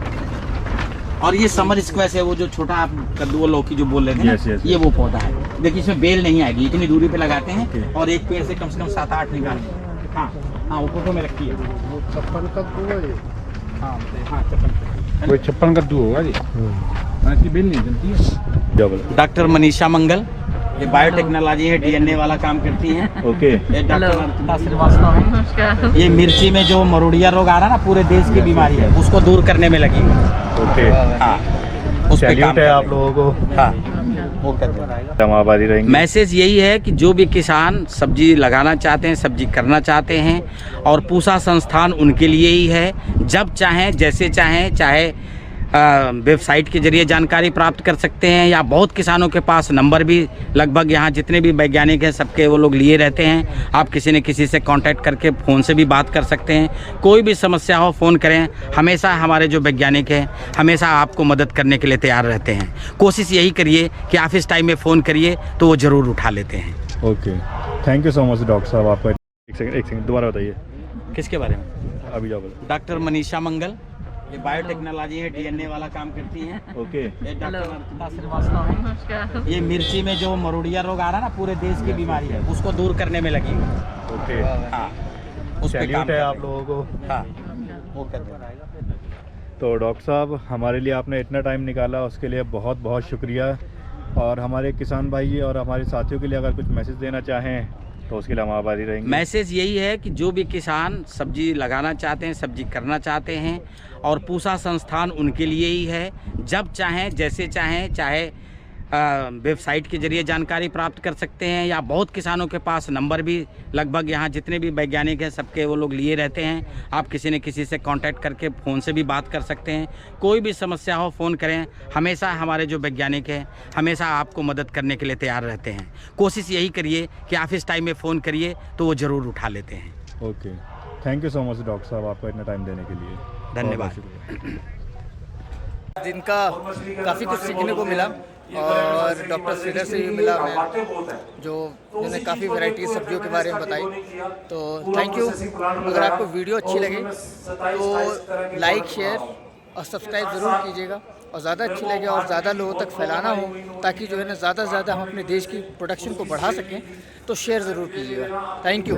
और ये समर स्क्वैश है, वो जो छोटा आप कद्दू और लौकी जो बोल रहे थे ना, Yes, yes, ये वो पौधा है। देखिए इसमें बेल नहीं आएगी, इतनी दूरी पे लगाते हैं और एक पेड़ से कम 7-8 निकालते हैं। हाँ हाँ वो फोटो में रखी है। छप्पन का कुआं है। हाँ हाँ चप्पल। कोई 56 कद्दू होगा जी। ऐसी बेल नहीं जमती है। क्या बोला? डॉक्टर मनीषा मंगल, ये बायोटेक्नोलॉजी है, डीएनए वाला काम करती हैं। ओके ये डॉक्टर अर्पिता श्रीवास्तव है। ये मिर्ची में जो मरोड़िया रोग आ रहा है ना, पूरे देश की बीमारी है, उसको दूर करने में लगी है। ओके हाँ उस पे काम सैल्यूट कर है रहे आप हैं। लोगों को। हाँ वो कर रहे हैं। हम आबादी रहेंगे। मैसेज यही है कि जो भी किसान सब्जी लगाना चाहते हैं, सब्जी करना चाहते हैं, और पूसा संस्थान उनके लिए ही है। जब चाहें, जैसे चाहें, चाहे वेबसाइट के जरिए जानकारी प्राप्त कर सकते हैं, या बहुत किसानों के पास नंबर भी लगभग यहाँ जितने भी वैज्ञानिक हैं सबके वो लोग लिए रहते हैं। आप किसी न किसी से कांटेक्ट करके फ़ोन से भी बात कर सकते हैं। कोई भी समस्या हो फ़ोन करें, हमेशा हमारे जो वैज्ञानिक हैं हमेशा आपको मदद करने के लिए तैयार रहते हैं। कोशिश यही करिए कि आप इस टाइम में फ़ोन करिए तो वो ज़रूर उठा लेते हैं। Okay thank you so much doctor साहब। आपका एक सेकंड दोबारा बताइए किसके बारे में? अभी क्या बोला? डॉक्टर मनीषा मंगल, ये बायोटेक्नोलॉजी है, डीएनए वाला काम करती हैं। ओके। ये डॉक्टर अर्पिता श्रीवास्तव है। ये मिर्ची में जो मरोड़िया रोग आ रहा है ना, पूरे देश की बीमारी है, उसको दूर करने में लगी हुई है। ओके। हाँ, उस पे सैल्यूट काम है कर आप रही लोगों को। है। हाँ, वो कर रहे हैं। तो डॉक्टर साहब, हमारे लिए आपने इतना टाइम निकाला, उसके लिए बहुत बहुत शुक्रिया। और हमारे किसान भाई और हमारे साथियों के लिए अगर कुछ मैसेज देना चाहें तो उसके लिए हम आभारी रहेंगे। मैसेज यही है कि जो भी किसान सब्जी लगाना चाहते हैं, सब्जी करना चाहते हैं, और पूसा संस्थान उनके लिए ही है। जब चाहें, जैसे चाहें, चाहे वेबसाइट के जरिए जानकारी प्राप्त कर सकते हैं, या बहुत किसानों के पास नंबर भी लगभग यहाँ जितने भी वैज्ञानिक हैं सबके वो लोग लिए रहते हैं। आप किसी न किसी से कांटेक्ट करके फ़ोन से भी बात कर सकते हैं। कोई भी समस्या हो फ़ोन करें, हमेशा हमारे जो वैज्ञानिक हैं हमेशा आपको मदद करने के लिए तैयार रहते हैं। कोशिश यही करिए कि आप इस टाइम में फ़ोन करिए तो वो ज़रूर उठा लेते हैं। Okay, thank you so much doctor साहब, आपका इतना टाइम देने के लिए धन्यवाद। बहुत शुक्रिया। जिनका काफ़ी कुछ सीखने को मिला, और डॉक्टर श्रीधर से भी मिला मैं, जो जिन्होंने काफ़ी वैरायटी सब्जियों के बारे में बताई। तो थैंक यू। अगर आपको वीडियो अच्छी लगे तो लाइक, शेयर और सब्सक्राइब ज़रूर कीजिएगा, और ज़्यादा अच्छी लगे और ज़्यादा लोगों तक फैलाना हो, ताकि जो है ना ज़्यादा से ज़्यादा हम अपने देश की प्रोडक्शन को बढ़ा सकें, तो शेयर ज़रूर कीजिएगा। Thank you.